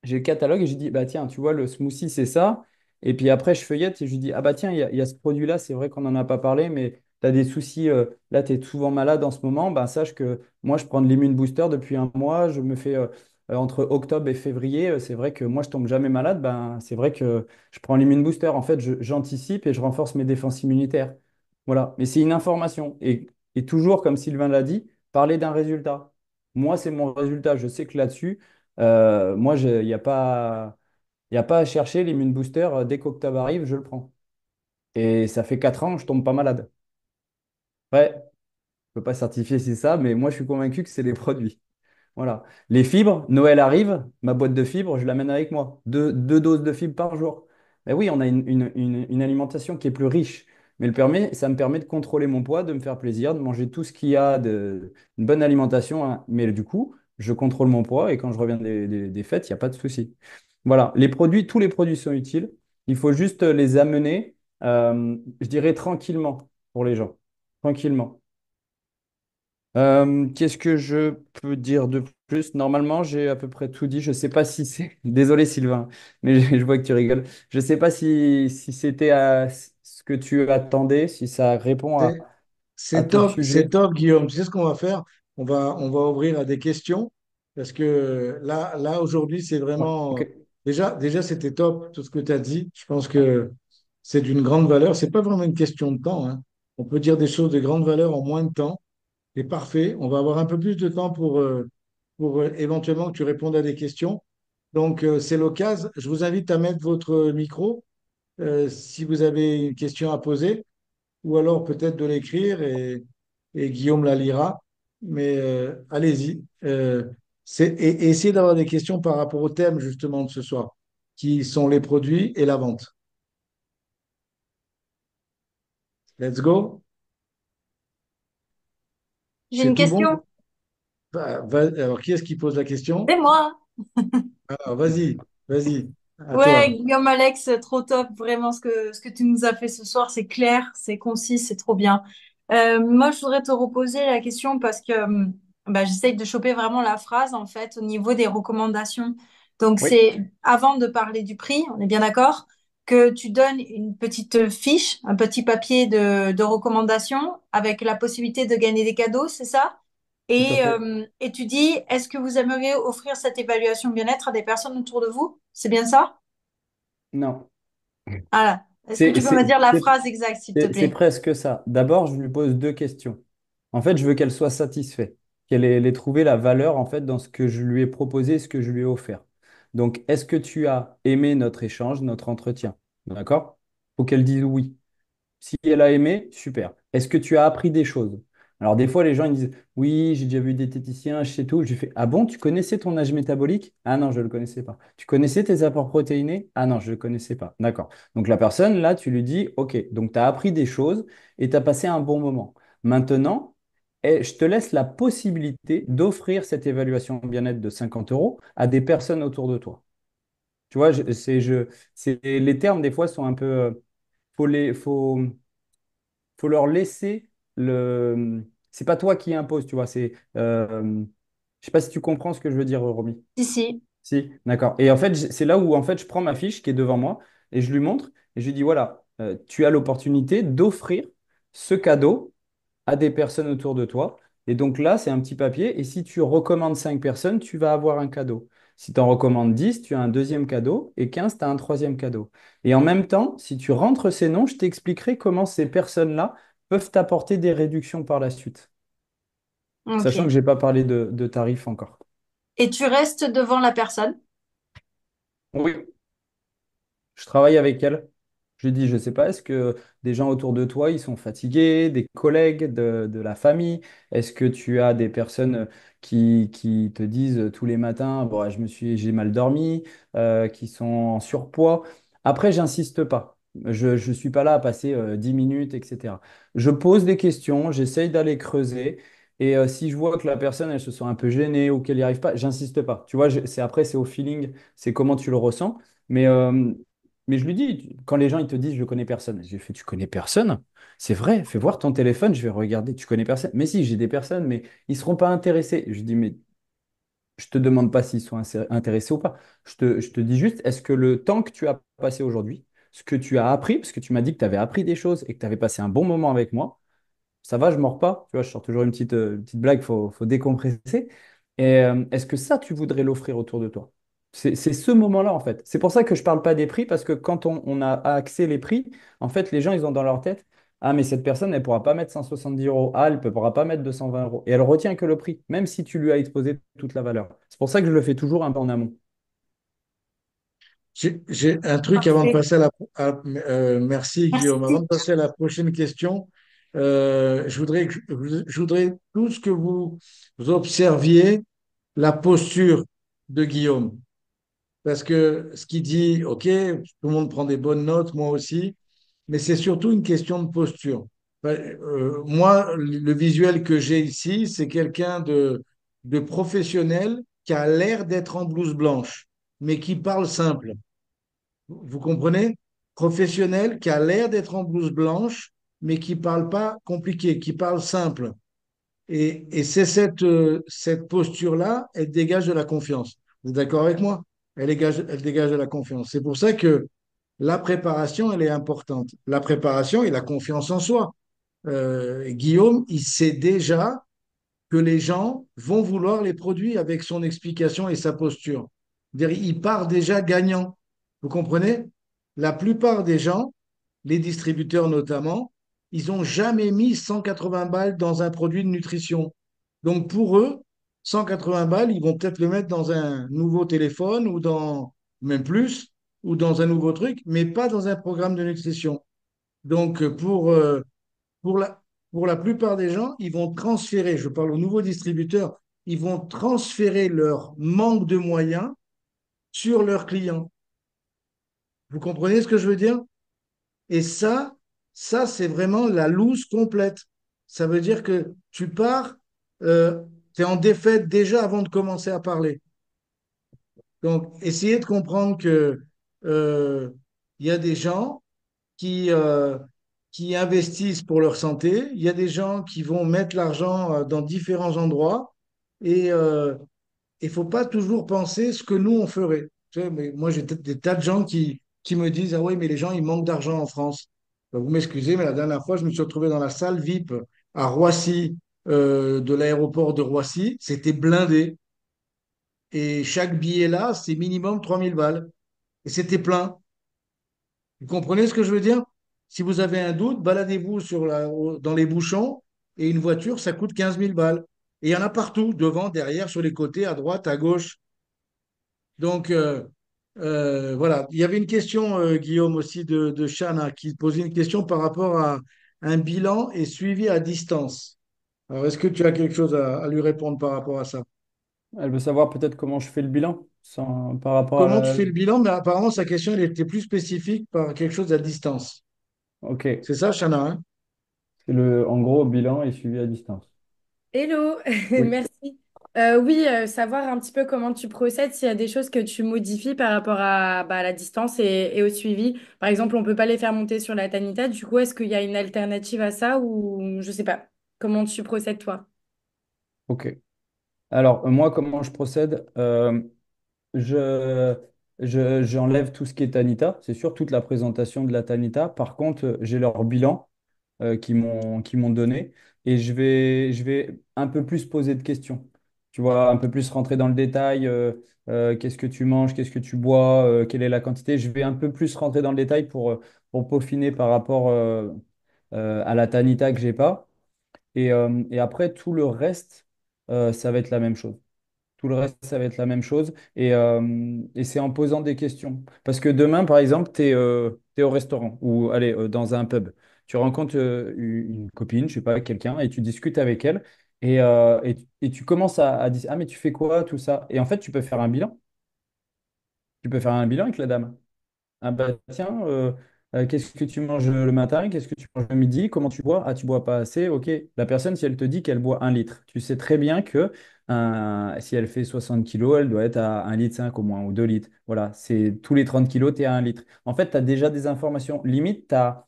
Speaker 3: J'ai le catalogue et j'ai dit, bah tiens, tu vois, le smoothie, c'est ça. Et puis après, je feuillette et je lui dis, ah bah tiens, il y a ce produit-là, c'est vrai qu'on n'en a pas parlé, mais tu as des soucis, là, tu es souvent malade en ce moment. Bah, sache que moi, je prends de l'Immune Booster depuis un mois, je me fais entre octobre et février, c'est vrai que moi, je tombe jamais malade. Ben, c'est vrai que je prends l'Immune Booster. En fait, j'anticipe et je renforce mes défenses immunitaires. Voilà, mais c'est une information. Et toujours, comme Sylvain l'a dit, parler d'un résultat. Moi, c'est mon résultat. Je sais que là-dessus, moi, il y a pas à chercher l'immune booster. Dès qu'octobre arrive, je le prends. Et ça fait 4 ans, je tombe pas malade. Ouais, je peux pas certifier si c'est ça, mais moi, je suis convaincu que c'est les produits. Voilà. Les fibres, Noël arrive, ma boîte de fibres, je l'amène avec moi. Deux doses de fibres par jour. Ben oui, on a une alimentation qui est plus riche. Mais ça me permet de contrôler mon poids, de me faire plaisir, de manger tout ce qu'il y a, une bonne alimentation, hein. Mais du coup, je contrôle mon poids et quand je reviens des fêtes, il n'y a pas de souci. Voilà. Tous les produits sont utiles. Il faut juste les amener, je dirais, tranquillement pour les gens. Tranquillement. Qu'est-ce que je peux dire de plus? Normalement, j'ai à peu près tout dit. Je ne sais pas si c'est... Désolé Sylvain, mais je vois que tu rigoles. Je ne sais pas si c'était à ce que tu attendais, si ça répond à ton
Speaker 2: C'est
Speaker 3: sujet.
Speaker 2: top, Guillaume. Tu sais ce qu'on va faire? On va ouvrir à des questions parce que là aujourd'hui, c'est
Speaker 3: Ouais, ok.
Speaker 2: vraiment. Déjà c'était top tout ce que tu as dit. Je pense que c'est d'une grande valeur. C'est pas vraiment une question de temps, hein. On peut dire des choses de grande valeur en moins de temps. C'est parfait. On va avoir un peu plus de temps pour éventuellement que tu répondes à des questions. Donc, c'est l'occasion. Je vous invite à mettre votre micro si vous avez une question à poser ou alors peut-être de l'écrire et Guillaume la lira. Mais allez-y. Et essayez d'avoir des questions par rapport au thème justement de ce soir, qui sont les produits et la vente. Let's go.
Speaker 4: J'ai
Speaker 2: C'est
Speaker 4: une
Speaker 2: tout bon?
Speaker 4: question.
Speaker 2: Alors, qui est-ce qui pose la question?
Speaker 4: C'est moi.
Speaker 2: Alors, vas-y, à
Speaker 4: Ouais,
Speaker 2: toi.
Speaker 4: Guillaume Alex, trop top. Vraiment, ce que tu nous as fait ce soir, c'est clair, c'est concis, c'est trop bien. Moi, je voudrais te reposer la question parce que bah, j'essaye de choper vraiment la phrase, en fait, au niveau des recommandations. Donc,
Speaker 3: Oui,
Speaker 4: c'est avant de parler du prix, on est bien d'accord, que tu donnes une petite fiche, un petit papier de recommandation avec la possibilité de gagner des cadeaux, c'est ça?
Speaker 3: tout à fait.
Speaker 4: Et tu dis, est-ce que vous aimeriez offrir cette évaluation bien-être à des personnes autour de vous? C'est bien ça?
Speaker 3: Non.
Speaker 4: Voilà. Est-ce que
Speaker 3: C'est
Speaker 4: tu peux me dire la phrase exacte, s'il te
Speaker 3: c'est
Speaker 4: plaît?
Speaker 3: presque ça. D'abord, je lui pose deux questions. En fait, je veux qu'elle soit satisfaite, qu'elle ait trouvé la valeur en fait dans ce que je lui ai proposé, ce que je lui ai offert. Donc, est-ce que tu as aimé notre échange, notre entretien? D'accord? Faut qu'elle dise oui. Si elle a aimé, super. Est-ce que tu as appris des choses? Alors, des fois, les gens ils disent, oui, j'ai déjà vu des diététiciens, je sais tout. Je fais, ah bon, tu connaissais ton âge métabolique? Ah non, je ne le connaissais pas. Tu connaissais tes apports protéinés? Ah non, je ne le connaissais pas. D'accord. Donc, la personne, là, tu lui dis, OK, donc tu as appris des choses et tu as passé un bon moment. Maintenant, je te laisse la possibilité d'offrir cette évaluation bien-être de 50 euros à des personnes autour de toi. Tu vois, les termes, des fois, sont un peu. Faut les, faut leur laisser le. C'est pas toi qui impose, tu vois. Je sais pas si tu comprends ce que je veux dire, Romy.
Speaker 4: Si, si.
Speaker 3: Si, d'accord. Et en fait, c'est là où en fait, je prends ma fiche qui est devant moi et je lui montre et je lui dis, voilà, tu as l'opportunité d'offrir ce cadeau à des personnes autour de toi. Et donc là, c'est un petit papier. Et si tu recommandes 5 personnes, tu vas avoir un cadeau. Si tu en recommandes 10, tu as un deuxième cadeau. Et 15, tu as un troisième cadeau. Et en même temps, si tu rentres ces noms, je t'expliquerai comment ces personnes-là peuvent t'apporter des réductions par la suite. Sachant que
Speaker 4: Ok.
Speaker 3: je n'ai pas parlé de tarifs encore.
Speaker 4: Et tu restes devant la personne.
Speaker 3: Oui. Je travaille avec elle. Je lui dis, je ne sais pas, est-ce que des gens autour de toi, ils sont fatigués, des collègues de la famille? Est-ce que tu as des personnes qui te disent tous les matins, bon, j'ai mal dormi, qui sont en surpoids? Après, j'insiste pas. Je ne suis pas là à passer 10 minutes, etc. Je pose des questions, j'essaye d'aller creuser. Et si je vois que la personne, elle se sent un peu gênée ou qu'elle n'y arrive pas, j'insiste pas. Tu vois, après, c'est au feeling, c'est comment tu le ressens. Mais mais je lui dis, quand les gens ils te disent je connais personne, j'ai fait tu connais personne? C'est vrai, fais voir ton téléphone, je vais regarder, tu connais personne? Mais si, j'ai des personnes, mais ils seront pas intéressés. Je dis, mais je te demande pas s'ils sont intéressés ou pas. Je te dis juste, est-ce que le temps que tu as passé aujourd'hui, ce que tu as appris, parce que tu m'as dit que tu avais appris des choses et que tu avais passé un bon moment avec moi, ça va, je mords pas. Tu vois, je sors toujours une petite blague, faut décompresser. Et est-ce que ça, tu voudrais l'offrir autour de toi? C'est ce moment-là, en fait. C'est pour ça que je parle pas des prix, parce que quand on a axé les prix, en fait, les gens, ils ont dans leur tête, ah, mais cette personne, elle pourra pas mettre 170 euros. Ah, elle ne pourra pas mettre 220 euros. Et elle retient que le prix, même si tu lui as exposé toute la valeur. C'est pour ça que je le fais toujours un peu en amont.
Speaker 2: J'ai un truc avant de
Speaker 4: Parfait.
Speaker 2: passer merci Guillaume. Avant
Speaker 4: Merci.
Speaker 2: de passer à la prochaine question, je voudrais tous que vous observiez la posture de Guillaume. Parce que ce qu'il dit, OK, tout le monde prend des bonnes notes, moi aussi, mais c'est surtout une question de posture. Moi, le visuel que j'ai ici, c'est quelqu'un de professionnel qui a l'air d'être en blouse blanche, mais qui parle simple. Vous comprenez? Professionnel qui a l'air d'être en blouse blanche, mais qui parle pas compliqué, qui parle simple. Et c'est cette posture-là, elle dégage de la confiance. Vous êtes d'accord avec moi? Elle dégage de la confiance. C'est pour ça que la préparation, elle est importante. La préparation et la confiance en soi. Guillaume, il sait déjà que les gens vont vouloir les produits avec son explication et sa posture. Il part déjà gagnant. Vous comprenez? La plupart des gens, les distributeurs notamment, ils n'ont jamais mis 180 balles dans un produit de nutrition. Donc pour eux, 180 balles, ils vont peut-être le mettre dans un nouveau téléphone ou dans, même plus, ou dans un nouveau truc, mais pas dans un programme de nutrition. Donc pour la, pour la plupart des gens, ils vont transférer, je parle aux nouveaux distributeurs, ils vont transférer leur manque de moyens sur leurs clients. Vous comprenez ce que je veux dire? Et ça, c'est vraiment la loose complète. Ça veut dire que tu pars, tu es en défaite déjà avant de commencer à parler. Donc, essayez de comprendre que euh, il y a des gens qui, euh, qui investissent pour leur santé, il y a des gens qui vont mettre l'argent dans différents endroits et il ne faut pas toujours penser ce que nous, on ferait. Tu sais, mais moi, j'ai des tas de gens qui me disent, ah oui, mais les gens, ils manquent d'argent en France. Ben, vous m'excusez, mais la dernière fois, je me suis retrouvé dans la salle VIP à Roissy, de l'aéroport de Roissy. C'était blindé. Et chaque billet là, c'est minimum 3 000 balles. Et c'était plein. Vous comprenez ce que je veux dire? Si vous avez un doute, baladez-vous dans les bouchons et une voiture, ça coûte 15 000 balles. Et il y en a partout, devant, derrière, sur les côtés, à droite, à gauche. Donc, voilà. Il y avait une question, Guillaume, aussi de Chana, qui posait une question par rapport à un bilan et suivi à distance. Alors, est-ce que tu as quelque chose à lui répondre par rapport à ça?
Speaker 3: Elle veut savoir peut-être comment je fais le bilan par rapport à
Speaker 2: Comment tu
Speaker 3: la.
Speaker 2: fais le bilan? Mais apparemment, sa question, elle était plus spécifique par quelque chose à distance.
Speaker 3: Ok.
Speaker 2: C'est ça, Chana, hein?
Speaker 3: En gros, bilan est suivi à distance.
Speaker 4: Hello,
Speaker 3: Oui.
Speaker 4: merci.
Speaker 5: Oui, savoir un petit peu comment tu procèdes, s'il y a des choses que tu modifies par rapport à bah, la distance et au suivi. Par exemple, on peut pas les faire monter sur la Tanita. Du coup, est-ce qu'il y a une alternative à ça ou je sais pas. Comment tu procèdes toi?
Speaker 3: Ok. Alors, moi, comment je procède? Je, j'enlève tout ce qui est Tanita, c'est sûr, toute la présentation de la Tanita. Par contre, j'ai leur bilan qu'ils m'ont donné et je vais un peu plus poser de questions. Tu vois, un peu plus rentrer dans le détail. Qu'est-ce que tu manges, qu'est-ce que tu bois, quelle est la quantité. Je vais un peu plus rentrer dans le détail pour peaufiner par rapport à la Tanita que j'ai pas. Et après, tout le reste, ça va être la même chose. Tout le reste, ça va être la même chose. Et c'est en posant des questions. Parce que demain, par exemple, tu es au restaurant ou allez, dans un pub. Tu rencontres une copine, je sais pas, quelqu'un, et tu discutes avec elle. Et tu commences à dire, ah, mais tu fais quoi, tout ça? Et en fait, tu peux faire un bilan. Tu peux faire un bilan avec la dame. Ah bah tiens, qu'est-ce que tu manges le matin? Qu'est-ce que tu manges le midi? Comment tu bois? Ah, tu bois pas assez? Ok. La personne, si elle te dit qu'elle boit 1 litre, tu sais très bien que si elle fait 60 kilos, elle doit être à 1,5 litre au moins, ou 2 litres. Voilà, c'est tous les 30 kilos, tu es à 1 litre. En fait, tu as déjà des informations. Limite, tu as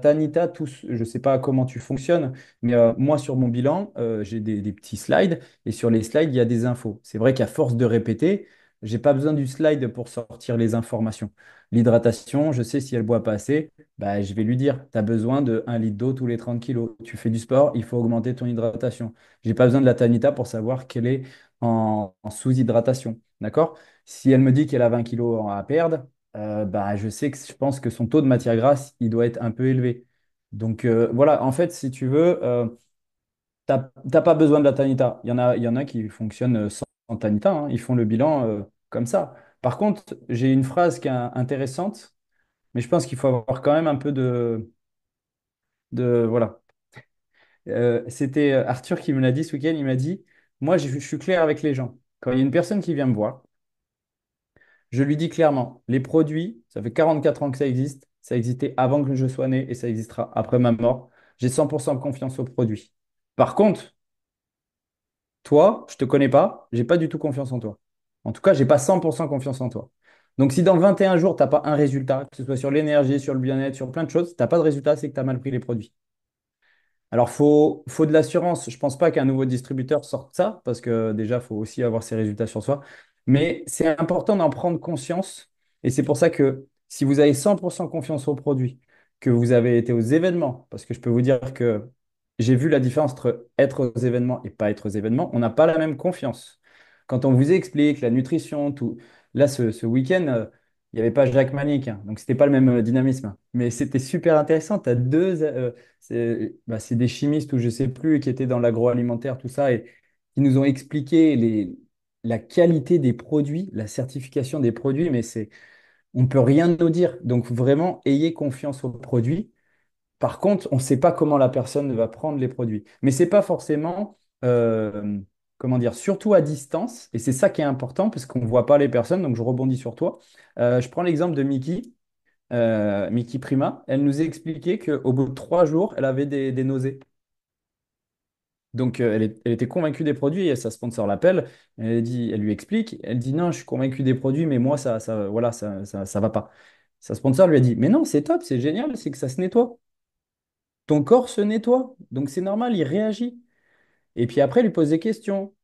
Speaker 3: Tanita, tous, je sais pas comment tu fonctionnes, mais moi, sur mon bilan, j'ai des petits slides, et sur les slides, il y a des infos. C'est vrai qu'à force de répéter, j'ai pas besoin du slide pour sortir les informations. L'hydratation, je sais si elle boit pas assez, bah, je vais lui dire, tu as besoin de 1 litre d'eau tous les 30 kilos. Tu fais du sport, il faut augmenter ton hydratation. J'ai pas besoin de la Tanita pour savoir qu'elle est en sous-hydratation. D'accord? Si elle me dit qu'elle a 20 kilos à perdre, bah, je pense que son taux de matière grasse, il doit être un peu élevé. Donc voilà, en fait, si tu veux, t'as pas besoin de la Tanita. Il y en a qui fonctionnent sans Tanita, hein. Ils font le bilan comme ça. Par contre, j'ai une phrase qui est intéressante, mais je pense qu'il faut avoir quand même un peu voilà. C'était Arthur qui me l'a dit ce week-end. Il m'a dit, moi, je suis clair avec les gens. Quand il y a une personne qui vient me voir, je lui dis clairement, les produits, ça fait 44 ans que ça existe. Ça existait avant que je sois né et ça existera après ma mort. J'ai 100% confiance aux produits. Par contre, toi, je te connais pas, j'ai pas du tout confiance en toi. En tout cas, j'ai pas 100% confiance en toi. Donc, si dans 21 jours, tu n'as pas un résultat, que ce soit sur l'énergie, sur le bien-être, sur plein de choses, tu n'as pas de résultat, c'est que tu as mal pris les produits. Alors, faut de l'assurance. Je pense pas qu'un nouveau distributeur sorte ça, parce que déjà, il faut aussi avoir ses résultats sur soi. Mais c'est important d'en prendre conscience. Et c'est pour ça que si vous avez 100% confiance au produit, que vous avez été aux événements, parce que je peux vous dire que j'ai vu la différence entre être aux événements et pas être aux événements, on n'a pas la même confiance. Quand on vous explique la nutrition, tout. Là, ce week-end, il n'y avait pas Jacques Manic, hein, donc c'était pas le même dynamisme. Mais c'était super intéressant. Tu as deux. C'est des chimistes ou je sais plus qui étaient dans l'agroalimentaire, tout ça, et qui nous ont expliqué la qualité des produits, la certification des produits, mais on peut rien nous dire. Donc vraiment, ayez confiance aux produits. Par contre, on ne sait pas comment la personne va prendre les produits. Mais c'est pas forcément, comment dire, surtout à distance, et c'est ça qui est important parce qu'on ne voit pas les personnes, donc je rebondis sur toi. Je prends l'exemple de Mickey Prima. Elle nous a expliqué qu'au bout de 3 jours, elle avait des nausées. Donc, elle était convaincue des produits et sa sponsor l'appelle. Elle lui explique. Elle dit non, je suis convaincue des produits, mais moi, voilà, ça va pas. Sa sponsor lui a dit, mais non, c'est top, c'est génial, c'est que ça se nettoie. Ton corps se nettoie, donc c'est normal, il réagit. Et puis après, elle lui pose des questions.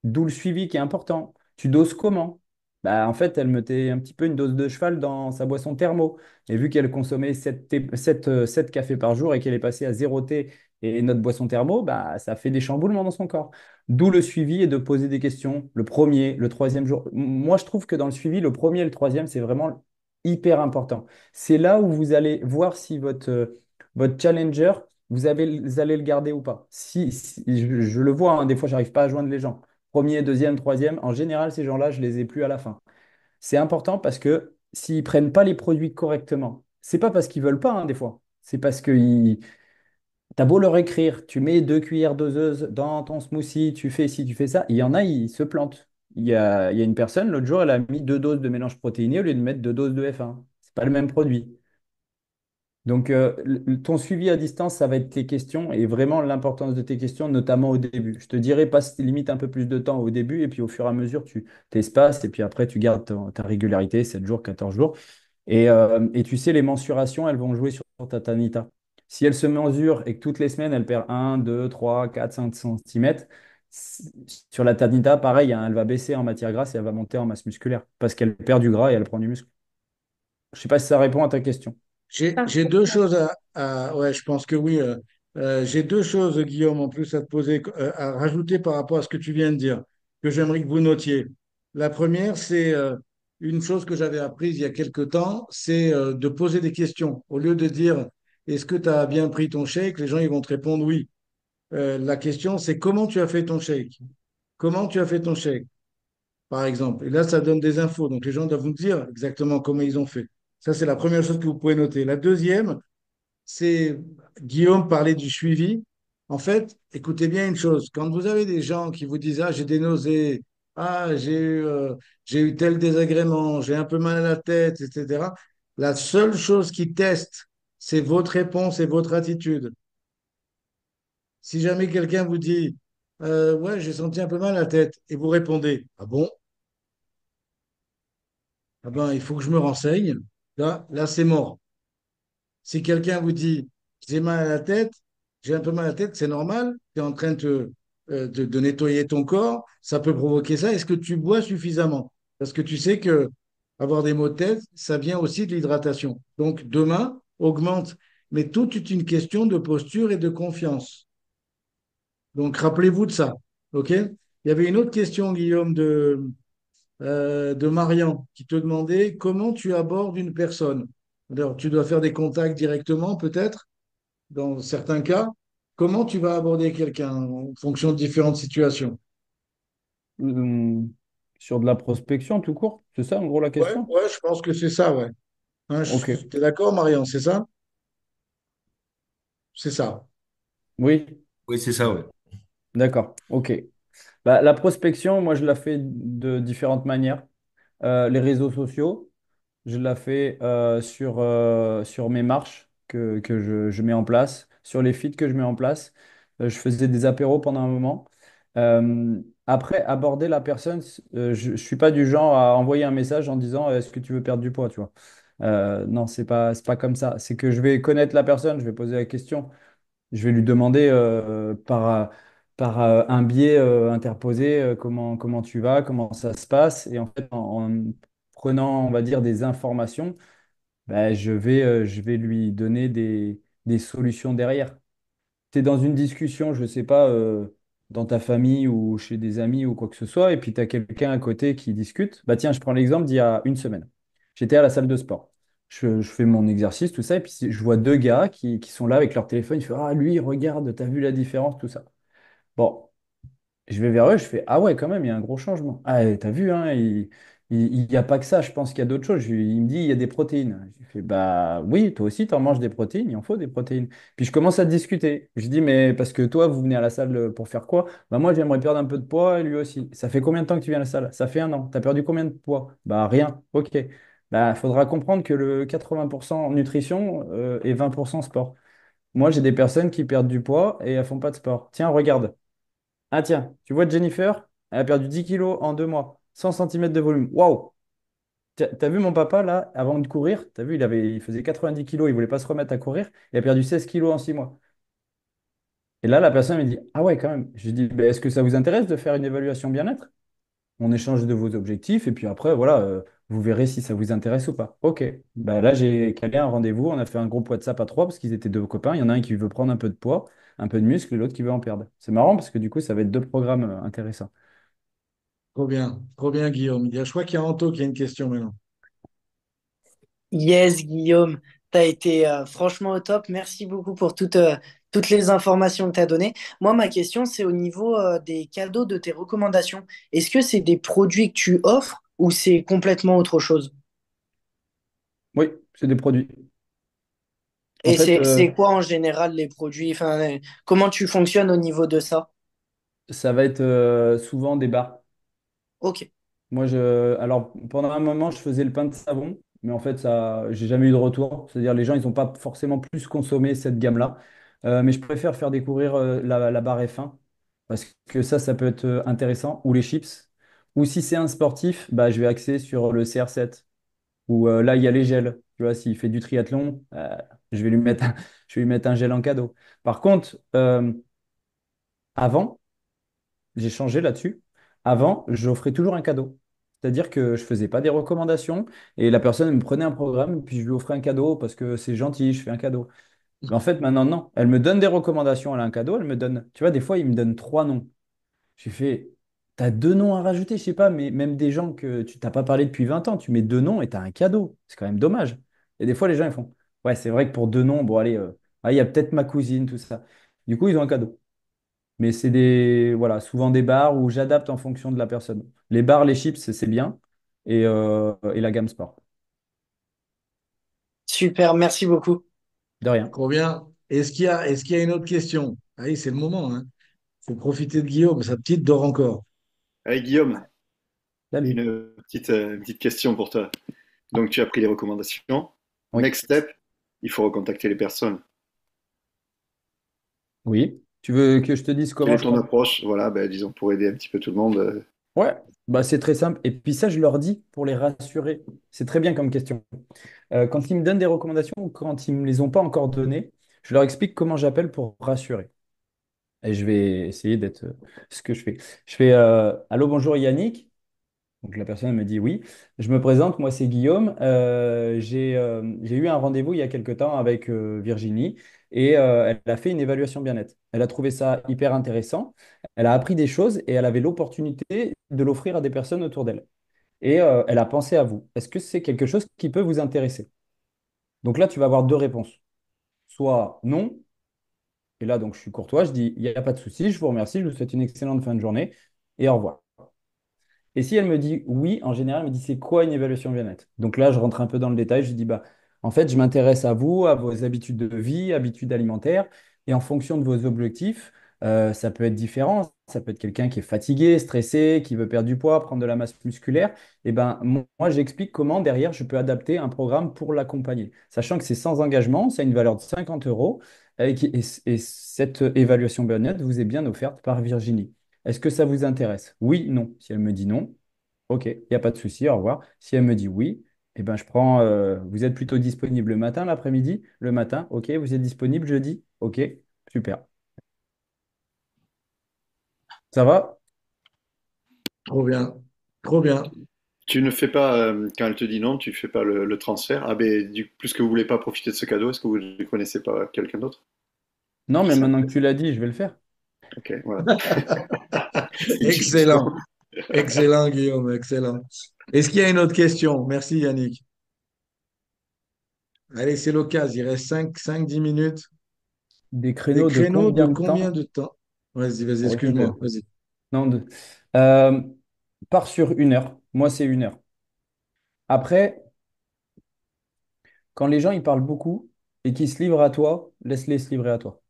Speaker 3: D'où le suivi qui est important. Tu doses comment? Bah, en fait, elle mettait un petit peu une dose de cheval dans sa boisson thermo. Et vu qu'elle consommait 7 cafés par jour et qu'elle est passée à 0 thé et notre boisson thermo, bah, ça fait des chamboulements dans son corps. D'où le suivi et de poser des questions le premier, le troisième jour. Moi, je trouve que dans le suivi, le premier et le troisième, c'est vraiment hyper important. C'est là où vous allez voir si votre challenger, vous allez le garder ou pas. Si, je le vois, hein, des fois, j'arrive pas à joindre les gens. Premier, deuxième, troisième, en général, ces gens-là, je les ai plus à la fin. C'est important parce que s'ils prennent pas les produits correctement, c'est pas parce qu'ils veulent pas, hein, des fois. C'est parce que t'as beau leur écrire, tu mets 2 cuillères doseuses dans ton smoothie, tu fais ci, tu fais ça, il y en a, ils se plantent. Il y a une personne, l'autre jour, elle a mis 2 doses de mélange protéiné au lieu de mettre 2 doses de F1. C'est pas le même produit. Donc, ton suivi à distance, ça va être tes questions et vraiment l'importance de tes questions, notamment au début. Je te dirais, passe limite un peu plus de temps au début et puis au fur et à mesure, tu t'espaces et puis après, tu gardes ta régularité, 7 jours, 14 jours. Et tu sais, les mensurations, elles vont jouer sur ta tanita. Si elle se mesure et que toutes les semaines, elle perd 1, 2, 3, 4, 5 centimètres, sur la tanita, pareil, hein, elle va baisser en matière grasse et elle va monter en masse musculaire parce qu'elle perd du gras et elle prend du muscle. Je ne sais pas si ça répond à ta question.
Speaker 2: J'ai deux choses ouais, je pense que oui. J'ai deux choses, Guillaume, en plus à te poser, à rajouter par rapport à ce que tu viens de dire, que j'aimerais que vous notiez. La première, c'est une chose que j'avais apprise il y a quelque temps, c'est de poser des questions. Au lieu de dire, est-ce que tu as bien pris ton shake? Les gens, ils vont te répondre oui. La question, c'est comment tu as fait ton shake? Comment tu as fait ton shake, par exemple? Et là, ça donne des infos. Donc, les gens doivent vous dire exactement comment ils ont fait. Ça, c'est la première chose que vous pouvez noter. La deuxième, c'est Guillaume parlait du suivi. En fait, écoutez bien une chose, quand vous avez des gens qui vous disent, ah, j'ai des nausées, ah, j'ai eu tel désagrément, j'ai un peu mal à la tête, etc., la seule chose qui teste, c'est votre réponse et votre attitude. Si jamais quelqu'un vous dit, ouais, j'ai senti un peu mal à la tête, et vous répondez, ah bon, ah ben, il faut que je me renseigne, là c'est mort. Si quelqu'un vous dit j'ai mal à la tête, j'ai un peu mal à la tête, c'est normal, tu es en train de nettoyer ton corps, ça peut provoquer ça. Est-ce que tu bois suffisamment? Parce que tu sais que avoir des maux de tête, ça vient aussi de l'hydratation. Donc demain, augmente. Mais tout est une question de posture et de confiance. Donc rappelez-vous de ça. OK? Il y avait une autre question, Guillaume, de Marian, qui te demandait comment tu abordes une personne. Alors, tu dois faire des contacts directement, peut-être? Dans certains cas, comment tu vas aborder quelqu'un en fonction de différentes situations?
Speaker 3: Hum, Sur de la prospection tout court, c'est ça en gros la
Speaker 2: Ouais,
Speaker 3: question?
Speaker 2: ouais, je pense que c'est ça, ouais. Hein,
Speaker 3: Ok.
Speaker 2: t'es d'accord, Marion, c'est ça? C'est ça.
Speaker 3: Oui,
Speaker 6: Oui, c'est ça, ouais.
Speaker 3: d'accord. Ok. Bah, la prospection, moi je la fais de différentes manières. Les réseaux sociaux, je la fais sur mes marches que je mets en place, sur les feeds que je mets en place. Je faisais des apéros pendant un moment. Après, aborder la personne, je ne suis pas du genre à envoyer un message en disant est-ce que tu veux perdre du poids, tu vois. Non, c'est pas comme ça. C'est que je vais connaître la personne, je vais poser la question. Je vais lui demander par un biais interposé comment tu vas, comment ça se passe. Et en fait, en prenant, on va dire, des informations, ben, je vais lui donner des solutions derrière. Tu es dans une discussion, je ne sais pas, dans ta famille ou chez des amis ou quoi que ce soit, et puis tu as quelqu'un à côté qui discute. Bah tiens, je prends l'exemple d'il y a une semaine. J'étais à la salle de sport. Je fais mon exercice, tout ça, et puis je vois deux gars qui sont là avec leur téléphone. Ils font, ah, lui, regarde, t'as vu la différence, tout ça. Bon, je vais vers eux, je fais, ah ouais, quand même, il y a un gros changement. Ah, et t'as vu, hein, il n'y a pas que ça, je pense qu'il y a d'autres choses. Il me dit, il y a des protéines. Je fais, bah oui, toi aussi, tu en manges des protéines, il en faut des protéines. Puis je commence à discuter. Je dis, mais parce que toi, vous venez à la salle pour faire quoi? Bah moi, j'aimerais perdre un peu de poids, et lui aussi. Ça fait combien de temps que tu viens à la salle? Ça fait un an. T'as perdu combien de poids? Bah rien. Ok. Bah, il faudra comprendre que le 80% nutrition et 20% sport. Moi, j'ai des personnes qui perdent du poids et elles font pas de sport. Tiens, regarde. Ah tiens, tu vois Jennifer, elle a perdu 10 kilos en 2 mois, 100 centimètres de volume. Waouh! T'as vu mon papa là, avant de courir, t'as vu, il faisait 90 kilos, il voulait pas se remettre à courir, il a perdu 16 kilos en 6 mois. Et là, la personne me dit, ah ouais, quand même. Je lui dis, ben, est-ce que ça vous intéresse de faire une évaluation bien-être? On échange de vos objectifs et puis après, voilà, vous verrez si ça vous intéresse ou pas. Ok. Ben, là, j'ai calé un rendez-vous, on a fait un groupe WhatsApp à trois parce qu'ils étaient deux copains. Il y en a un qui veut prendre un peu de poids, un peu de muscle et l'autre qui veut en perdre. C'est marrant parce que du coup, ça va être deux programmes intéressants.
Speaker 2: Trop bien, Guillaume. Je crois qu'il y a Anto qui a une question maintenant.
Speaker 7: Yes, Guillaume, tu as été franchement au top. Merci beaucoup pour toutes les informations que tu as données. Moi, ma question, c'est au niveau des cadeaux de tes recommandations. Est-ce que c'est des produits que tu offres ou c'est complètement autre chose?
Speaker 3: Oui, c'est des produits. En
Speaker 7: Et
Speaker 3: fait,
Speaker 7: c'est quoi en général les produits? Enfin, comment tu fonctionnes au niveau de ça?
Speaker 3: ça va être souvent des bars.
Speaker 7: Ok.
Speaker 3: Alors, pendant un moment, je faisais le pain de savon. mais en fait, ça, j'ai jamais eu de retour. C'est-à-dire, les gens, ils n'ont pas forcément plus consommé cette gamme-là. Mais je préfère faire découvrir la barre F1 parce que ça peut être intéressant. Ou les chips. Ou si c'est un sportif, bah, je vais axer sur le CR7. Ou là, il y a les gels. Tu vois, s'il fait du triathlon, je vais lui mettre je vais lui mettre un gel en cadeau. Par contre, avant, j'ai changé là-dessus. Avant, j'offrais toujours un cadeau. C'est-à-dire que je faisais pas des recommandations et la personne me prenait un programme puis je lui offrais un cadeau parce que c'est gentil, je fais un cadeau. Mais en fait, maintenant, non. Elle me donne des recommandations, elle a un cadeau, elle me donne. Tu vois, des fois, il me donne trois noms. J'ai fait, t'as deux noms à rajouter, je sais pas, mais même des gens que tu t'as pas parlé depuis 20 ans, tu mets deux noms et t'as un cadeau. C'est quand même dommage. Et des fois, les gens, ils font, ouais, c'est vrai que pour deux noms, bon, allez, il y a peut-être ma cousine, tout ça. Du coup, ils ont un cadeau. Mais c'est voilà, souvent des bars où j'adapte en fonction de la personne. Les bars, les chips, c'est bien. Et la gamme sport.
Speaker 7: Super, merci beaucoup.
Speaker 3: De rien.
Speaker 2: Trop bien. Est-ce qu'il y a une autre question? Allez, c'est le moment, hein. Faut profiter de Guillaume, sa petite dort encore.
Speaker 6: Allez, Guillaume,
Speaker 3: Salut.
Speaker 6: une petite question pour toi. Donc, tu as pris les recommandations.
Speaker 3: Oui.
Speaker 6: Next step, il faut recontacter les personnes.
Speaker 3: Oui. Tu veux que je te dise
Speaker 6: Quelle
Speaker 3: comment
Speaker 6: est
Speaker 3: je
Speaker 6: ton
Speaker 3: compte?
Speaker 6: approche? Voilà, ben, disons, pour aider un petit peu tout le monde.
Speaker 3: Ouais, bah c'est très simple. Et puis ça, je leur dis pour les rassurer. C'est très bien comme question. Quand ils me donnent des recommandations ou quand ils ne me les ont pas encore données, je leur explique comment j'appelle pour rassurer. Et je vais essayer d'être ce que je fais. Je fais Allô, bonjour Yannick. Donc la personne me dit oui. Je me présente, moi c'est Guillaume. J'ai eu un rendez-vous il y a quelque temps avec Virginie et elle a fait une évaluation bien-être. Elle a trouvé ça hyper intéressant. Elle a appris des choses et elle avait l'opportunité de l'offrir à des personnes autour d'elle. Et elle a pensé à vous. Est-ce que c'est quelque chose qui peut vous intéresser? Donc là, tu vas avoir deux réponses. Soit non, et là donc je suis courtois, je dis il n'y a pas de souci, je vous remercie, je vous souhaite une excellente fin de journée et au revoir. Et si elle me dit oui, en général, elle me dit c'est quoi une évaluation bien-être? Donc là, je rentre un peu dans le détail. Je dis bah, en fait, je m'intéresse à vous, à vos habitudes de vie, habitudes alimentaires, et en fonction de vos objectifs, ça peut être différent. Ça peut être quelqu'un qui est fatigué, stressé, qui veut perdre du poids, prendre de la masse musculaire. Et ben moi, j'explique comment derrière je peux adapter un programme pour l'accompagner, sachant que c'est sans engagement, ça a une valeur de 50 euros, et cette évaluation bien-être vous est bien offerte par Virginie. Est-ce que ça vous intéresse? Oui, non. Si elle me dit non, ok, il n'y a pas de souci, au revoir. Si elle me dit oui, eh ben, je prends. Vous êtes plutôt disponible le matin, l'après-midi? Le matin, ok. Vous êtes disponible jeudi? Ok, super. Ça va?
Speaker 2: Trop bien. Trop bien.
Speaker 6: Tu ne fais pas, quand elle te dit non, tu fais pas le transfert. Ah ben, plus que vous voulez pas profiter de ce cadeau, est-ce que vous ne connaissez pas quelqu'un d'autre
Speaker 3: Non,
Speaker 6: qui
Speaker 3: mais
Speaker 6: serait
Speaker 3: maintenant que
Speaker 6: intéressé?
Speaker 3: tu l'as dit, je vais le faire.
Speaker 6: Ok, voilà. C'est une question.
Speaker 2: Excellent. Excellent, Guillaume. Excellent. Est-ce qu'il y a une autre question? Merci, Yannick. Allez, c'est l'occasion. Il reste 5, 10 minutes.
Speaker 3: Des
Speaker 2: Des
Speaker 3: créneaux de
Speaker 2: créneaux de
Speaker 3: combien de
Speaker 2: combien
Speaker 3: temps?
Speaker 2: de temps? Vas-y, vas-y,
Speaker 3: Pour une
Speaker 2: excuse-moi.
Speaker 3: heure.
Speaker 2: Vas-y.
Speaker 3: Non, deux. Euh, Pars sur une heure. Moi, c'est une heure. Après, quand les gens ils parlent beaucoup et qu'ils se livrent à toi, laisse-les se livrer à toi.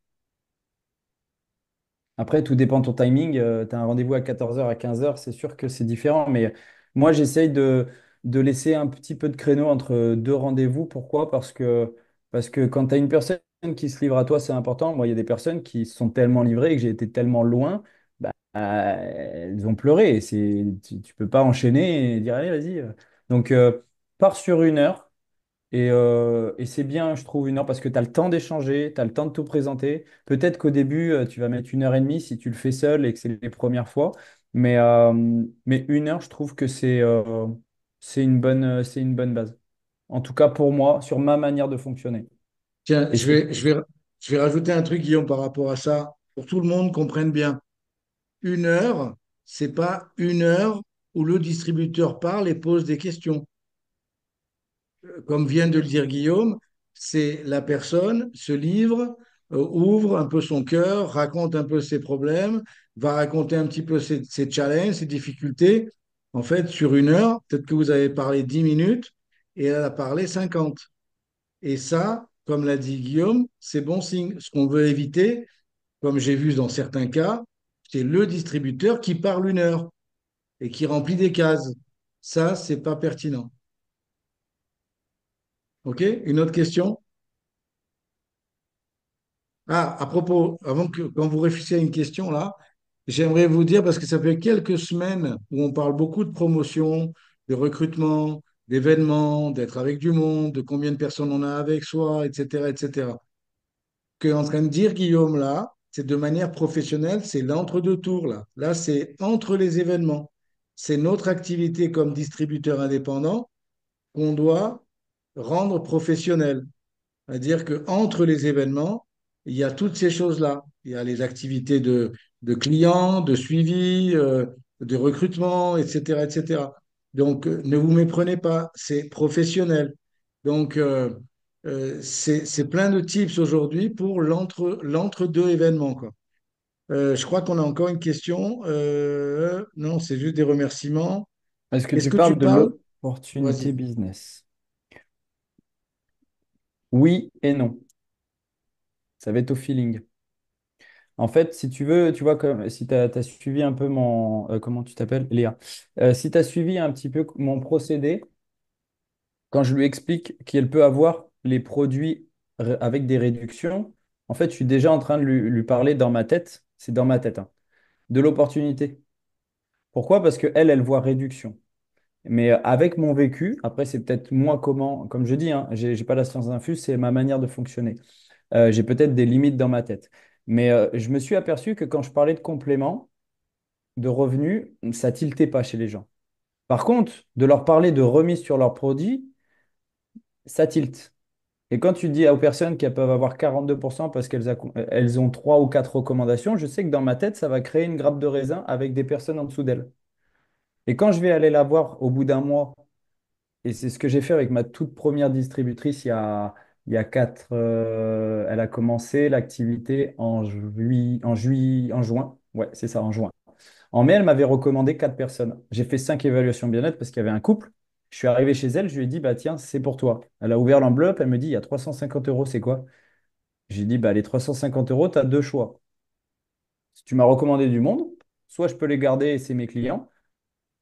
Speaker 3: Après, tout dépend de ton timing. Tu as un rendez-vous à 14 heures à 15 heures, c'est sûr que c'est différent. Mais moi, j'essaye de laisser un petit peu de créneau entre deux rendez-vous. Pourquoi? Parce que quand tu as une personne qui se livre à toi, c'est important. Moi, il y a des personnes qui se sont tellement livrées et que j'ai été tellement loin, bah, elles ont pleuré. Tu peux pas enchaîner et dire, allez, vas-y. Donc, pars sur une heure. Et c'est bien, je trouve, une heure parce que tu as le temps d'échanger, tu as le temps de tout présenter. Peut-être qu'au début, tu vas mettre 1 heure et demie si tu le fais seul et que c'est les premières fois. Mais une heure, je trouve que c'est une bonne base. En tout cas, pour moi, sur ma manière de fonctionner.
Speaker 2: Tiens,
Speaker 3: Et
Speaker 2: je
Speaker 3: c'est
Speaker 2: vais, je vais, je vais rajouter un truc, Guillaume, par rapport à ça, pour que tout le monde comprenne bien. Une heure, c'est pas une heure où le distributeur parle et pose des questions. Comme vient de le dire Guillaume, c'est la personne se livre, ouvre un peu son cœur, raconte un peu ses problèmes, va raconter un petit peu ses challenges, ses difficultés. En fait, sur une heure, peut-être que vous avez parlé 10 minutes et elle a parlé 50. Et ça, comme l'a dit Guillaume, c'est bon signe. Ce qu'on veut éviter, comme j'ai vu dans certains cas, c'est le distributeur qui parle une heure et qui remplit des cases. Ça, c'est pas pertinent. OK? Une autre question? Ah, à propos, quand vous réfléchissez à une question là, j'aimerais vous dire, parce que ça fait quelques semaines où on parle beaucoup de promotion, de recrutement, d'événements, d'être avec du monde, de combien de personnes on a avec soi, etc., etc. Que est en train de dire Guillaume là, c'est de manière professionnelle, c'est l'entre-deux tours là. Là, c'est entre les événements. C'est notre activité comme distributeur indépendant qu'on doit rendre professionnelle. C'est-à-dire qu'entre les événements, il y a toutes ces choses-là. Il y a les activités de clients, de suivi, de recrutement, etc., etc. Donc, ne vous méprenez pas, c'est professionnel. Donc, c'est plein de tips aujourd'hui pour l'entre-deux événements, quoi. Je crois qu'on a encore une question. Non, c'est juste des remerciements.
Speaker 3: Est-ce que
Speaker 2: Est-ce
Speaker 3: tu
Speaker 2: que tu
Speaker 3: parles de
Speaker 2: parles?
Speaker 3: l'opportunité
Speaker 2: Vas-y.
Speaker 3: business? Oui et non. Ça va être au feeling. En fait, si tu veux, tu vois, comme, si tu as suivi un peu mon... comment tu t'appelles? Léa. Si tu as suivi un petit peu mon procédé, quand je lui explique qu'elle peut avoir les produits avec des réductions, en fait, je suis déjà en train de lui parler dans ma tête, c'est dans ma tête, hein, de l'opportunité. Pourquoi? Parce qu'elle, elle voit réduction. Mais avec mon vécu, après, c'est peut-être moi comment, comme je dis, hein, j'ai pas la science infuse, c'est ma manière de fonctionner. J'ai peut-être des limites dans ma tête. Mais je me suis aperçu que quand je parlais de compléments, de revenus, ça tiltait pas chez les gens. Par contre, de leur parler de remise sur leurs produits, ça tilte. Et quand tu dis aux personnes qu'elles peuvent avoir 42% parce elles ont trois ou quatre recommandations, je sais que dans ma tête, ça va créer une grappe de raisin avec des personnes en dessous d'elles. Et quand je vais aller la voir au bout d'un mois, et c'est ce que j'ai fait avec ma toute première distributrice il y a elle a commencé l'activité en juin. Ouais, c'est ça, en juin. En mai, elle m'avait recommandé quatre personnes. J'ai fait cinq évaluations bien-être parce qu'il y avait un couple. Je suis arrivé chez elle, je lui ai dit, bah tiens, c'est pour toi. Elle a ouvert l'enveloppe, elle me dit, il y a 350 euros, c'est quoi? J'ai dit, bah les 350 euros, tu as deux choix. Si tu m'as recommandé du monde, soit je peux les garder et c'est mes clients,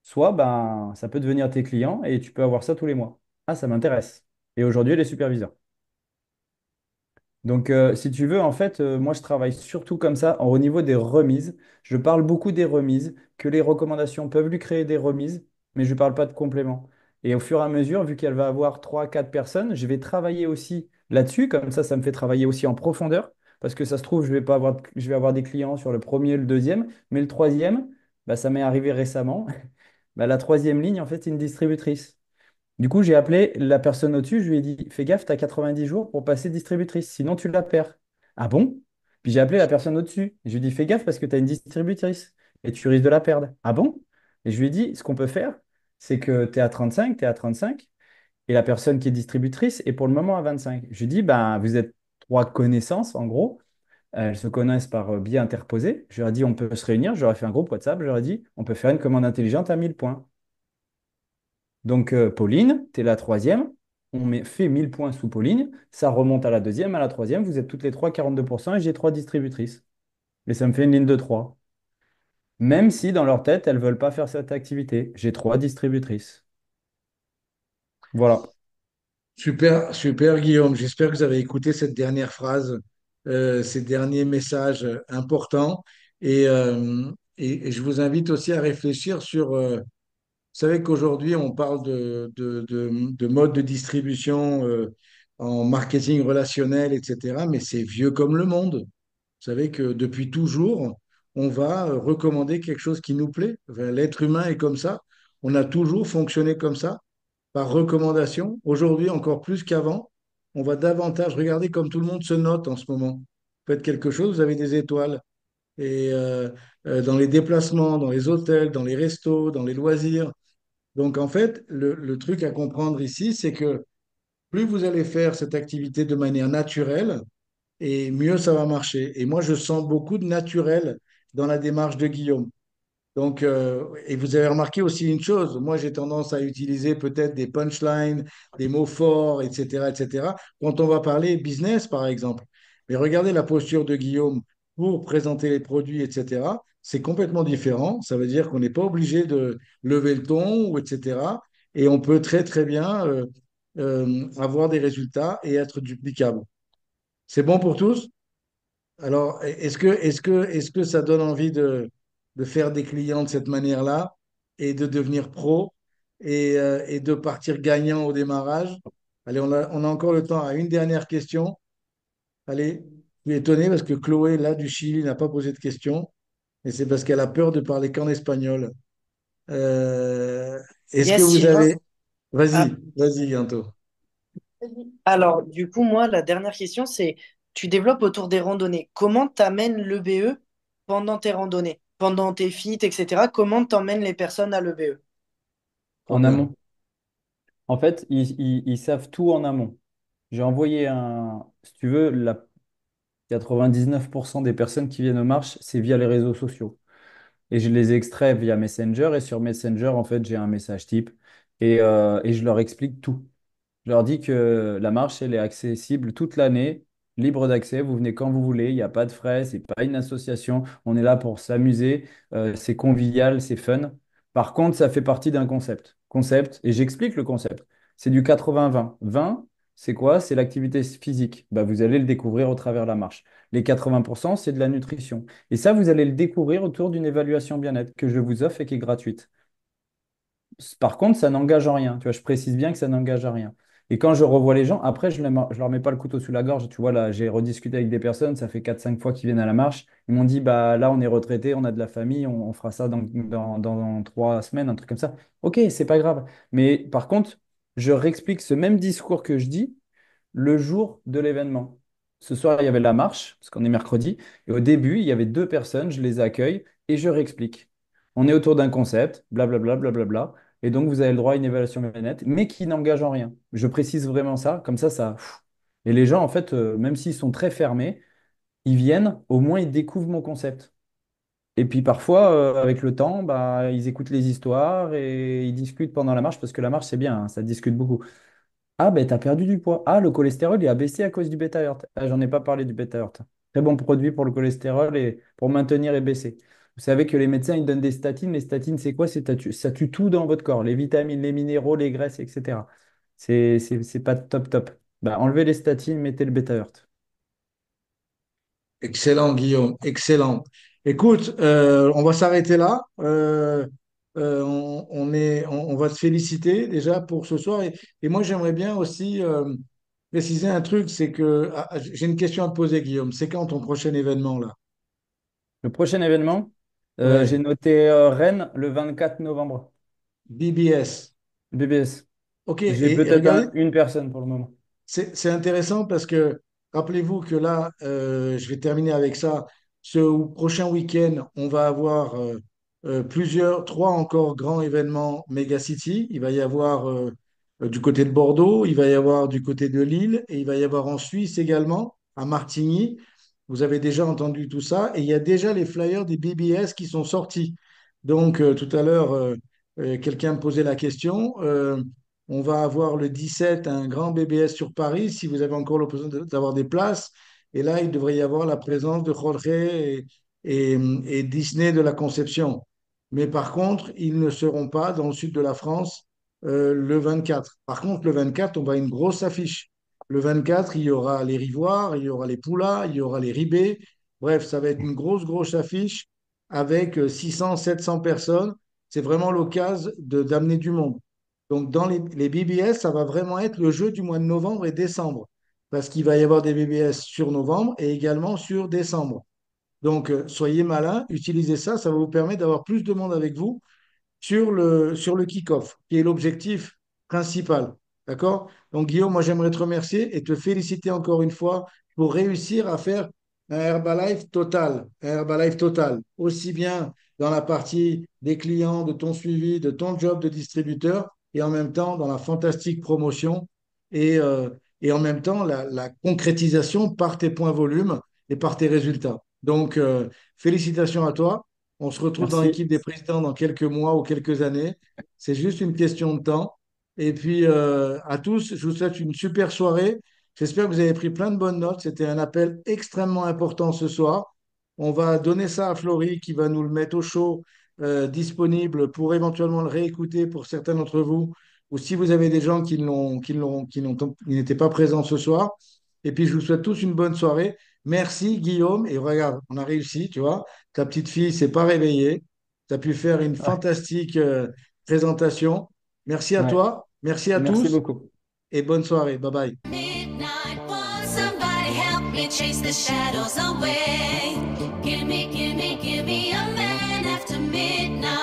Speaker 3: soit ben, ça peut devenir tes clients et tu peux avoir ça tous les mois. Ah, ça m'intéresse. Et aujourd'hui, elle est superviseur. Donc, si tu veux, en fait, moi, je travaille surtout comme ça au niveau des remises. Je parle beaucoup des remises, que les recommandations peuvent lui créer des remises, mais je ne parle pas de compléments. Et au fur et à mesure, vu qu'elle va avoir 3 4 personnes, je vais travailler aussi là-dessus. Comme ça me fait travailler aussi en profondeur. Parce que ça se trouve, je vais avoir des clients sur le premier, le deuxième, mais le troisième, bah, ça m'est arrivé récemment. Bah, la troisième ligne, en fait, c'est une distributrice. Du coup, j'ai appelé la personne au-dessus, je lui ai dit, fais gaffe, tu as 90 jours pour passer distributrice, sinon tu la perds. Ah bon? Puis j'ai appelé la personne au-dessus, je lui ai dit, fais gaffe parce que tu as une distributrice et tu risques de la perdre. Ah bon? Et je lui ai dit, ce qu'on peut faire, c'est que tu es à 35, tu es à 35, et la personne qui est distributrice est pour le moment à 25. Je lui ai dit, ben, vous êtes trois connaissances, en gros, elles se connaissent par biais interposé. Je leur ai dit, on peut se réunir, j'aurais fait un groupe WhatsApp, je leur ai dit, on peut faire une commande intelligente à 1000 points. Donc, Pauline, tu es la troisième. Fait 1000 points sous Pauline. Ça remonte à la deuxième, à la troisième. Vous êtes toutes les trois 42% et j'ai trois distributrices. Et ça me fait une ligne de trois. Même si dans leur tête, elles ne veulent pas faire cette activité. J'ai trois distributrices. Voilà.
Speaker 2: Super, super Guillaume. J'espère que vous avez écouté cette dernière phrase, ces derniers messages importants. Et je vous invite aussi à réfléchir sur, vous savez qu'aujourd'hui, on parle de mode de distribution en marketing relationnel, etc. Mais c'est vieux comme le monde. Vous savez que depuis toujours, on va recommander quelque chose qui nous plaît. Enfin, l'être humain est comme ça. On a toujours fonctionné comme ça par recommandation. Aujourd'hui, encore plus qu'avant, on va davantage regarder comme tout le monde se note en ce moment. Faites quelque chose, vous avez des étoiles. Et dans les déplacements, dans les hôtels, dans les restos, dans les loisirs. Donc, en fait, le truc à comprendre ici, c'est que plus vous allez faire cette activité de manière naturelle, et mieux ça va marcher. Et moi, je sens beaucoup de naturel dans la démarche de Guillaume. Donc, et vous avez remarqué aussi une chose, moi j'ai tendance à utiliser peut-être des punchlines, des mots forts, etc., etc., quand on va parler business, par exemple. Mais regardez la posture de Guillaume pour présenter les produits, etc., c'est complètement différent. Ça veut dire qu'on n'est pas obligé de lever le ton, ou etc. Et on peut très, très bien avoir des résultats et être duplicable. C'est bon pour tous? Alors, est-ce que ça donne envie de faire des clients de cette manière-là et de devenir pro et de partir gagnant au démarrage? Allez, on a encore le temps à une dernière question. Allez, je suis étonné parce que Chloé, là, du Chili, n'a pas posé de question, et c'est parce qu'elle a peur de parler qu'en espagnol. Euh, est-ce que
Speaker 7: Yes,
Speaker 2: vous
Speaker 7: Sylvain.
Speaker 2: avez...
Speaker 7: Ah,
Speaker 2: Vas-y, Ganto.
Speaker 7: alors, du coup, moi, la dernière question, c'est, tu développes autour des randonnées. Comment t'amènes l'EBE pendant tes randonnées, pendant tes feats, etc. Comment t'emmènes les personnes à l'EBE?
Speaker 3: En
Speaker 2: Super.
Speaker 3: amont. En fait, ils savent tout en amont. J'ai envoyé si tu veux, 99% des personnes qui viennent aux marches, c'est via les réseaux sociaux. Et je les extrais via Messenger. Et sur Messenger, en fait, j'ai un message type. Et je leur explique tout. Je leur dis que la marche, elle est accessible toute l'année, libre d'accès. Vous venez quand vous voulez. Il n'y a pas de frais. C'est pas une association. On est là pour s'amuser. C'est convivial, c'est fun. Par contre, ça fait partie d'un concept. Concept, et j'explique le concept. C'est du 80-20. 20, c'est quoi? C'est l'activité physique. Bah, vous allez le découvrir au travers de la marche. Les 80%, c'est de la nutrition. Et ça, vous allez le découvrir autour d'une évaluation bien-être que je vous offre et qui est gratuite. Par contre, ça n'engage en rien. Tu vois, je précise bien que ça n'engage à rien. Et quand je revois les gens, après, je leur mets pas le couteau sous la gorge. Tu vois, là, j'ai rediscuté avec des personnes, ça fait 4 5 fois qu'ils viennent à la marche. Ils m'ont dit, bah là, on est retraité, on a de la famille, on fera ça dans 3 semaines, un truc comme ça. Ok, c'est pas grave. Mais par contre, je réexplique ce même discours que je dis le jour de l'événement. Ce soir, il y avait la marche, parce qu'on est mercredi, et au début, il y avait 2 personnes, je les accueille et je réexplique. On est autour d'un concept, blablabla, blablabla, et donc vous avez le droit à une évaluation nette, mais qui n'engage en rien. Je précise vraiment ça, comme ça. Et les gens, en fait, même s'ils sont très fermés, ils viennent, au moins ils découvrent mon concept. Et puis parfois, avec le temps, bah, ils écoutent les histoires et ils discutent pendant la marche, parce que la marche, c'est bien, hein, ça discute beaucoup. Ah, ben, t'as perdu du poids. Ah, le cholestérol, il a baissé à cause du bêta-heurt. Ah, j'en ai pas parlé du bêta-heurt. Très bon produit pour le cholestérol et pour maintenir et baisser. Vous savez que les médecins, ils donnent des statines. Les statines, c'est quoi? Ça tue tout dans votre corps. Les vitamines, les minéraux, les graisses, etc. C'est pas top, top. Bah, enlevez les statines, mettez le bêta-heurt.
Speaker 2: Excellent, Guillaume, excellent. Écoute, on va s'arrêter là. On va se féliciter déjà pour ce soir. Et moi, j'aimerais bien aussi préciser un truc, c'est que j'ai une question à te poser, Guillaume. C'est quand ton prochain événement là?
Speaker 3: Le prochain événement, j'ai
Speaker 2: Ouais,
Speaker 3: noté Rennes le 24 novembre.
Speaker 2: BBS.
Speaker 3: BBS.
Speaker 2: Ok,
Speaker 3: J'ai
Speaker 2: et
Speaker 3: peut-être
Speaker 2: regardez,
Speaker 3: une personne pour le moment.
Speaker 2: c'est intéressant parce que rappelez-vous que là, je vais terminer avec ça. Ce prochain week-end, on va avoir trois encore grands événements Megacity. Il va y avoir du côté de Bordeaux, il va y avoir du côté de Lille et il va y avoir en Suisse également, à Martigny. Vous avez déjà entendu tout ça et il y a déjà les flyers des BBS qui sont sortis. Donc, tout à l'heure, quelqu'un me posait la question. On va avoir le 17 un grand BBS sur Paris, si vous avez encore l'opportunité d'avoir des places. Et là, il devrait y avoir la présence de Jorge et Disney de la Conception. Mais par contre, ils ne seront pas dans le sud de la France le 24. Par contre, le 24, on va une grosse affiche. Le 24, il y aura les Rivoires, il y aura les Poulas, il y aura les Ribés. Bref, ça va être une grosse affiche avec 600, 700 personnes. C'est vraiment l'occasion d'amener du monde. Donc, dans les BBS, ça va vraiment être le jeu du mois de novembre et décembre, parce qu'il va y avoir des BBS sur novembre et également sur décembre. Donc, soyez malins, utilisez ça, ça va vous permettre d'avoir plus de monde avec vous sur le kick-off, qui est l'objectif principal. D'accord? Donc, Guillaume, moi, j'aimerais te remercier et te féliciter encore une fois pour réussir à faire un Herbalife total. Un Herbalife total. Aussi bien dans la partie des clients, de ton suivi, de ton job de distributeur, et en même temps dans la fantastique promotion et, euh, et en même temps la concrétisation par tes points volumes et par tes résultats. Donc, félicitations à toi. On se retrouve dans
Speaker 3: Merci.
Speaker 2: l'équipe des présidents dans quelques mois ou quelques années. C'est juste une question de temps. Et puis, à tous, je vous souhaite une super soirée. J'espère que vous avez pris plein de bonnes notes. C'était un appel extrêmement important ce soir. On va donner ça à Florie qui va nous le mettre au chaud, disponible pour éventuellement le réécouter pour certains d'entre vous ou si vous avez des gens qui n'étaient pas présents ce soir. Et puis, je vous souhaite tous une bonne soirée. Merci, Guillaume. Et regarde, on a réussi, tu vois. Ta petite fille s'est pas réveillée. Tu as pu faire une
Speaker 3: Ouais,
Speaker 2: fantastique présentation. Merci à
Speaker 3: ouais.
Speaker 2: toi. Merci à
Speaker 3: Merci
Speaker 2: tous
Speaker 3: beaucoup.
Speaker 2: et bonne soirée. Bye bye.
Speaker 1: Midnight, won't somebody help me chase the shadows away? Give me a man after midnight.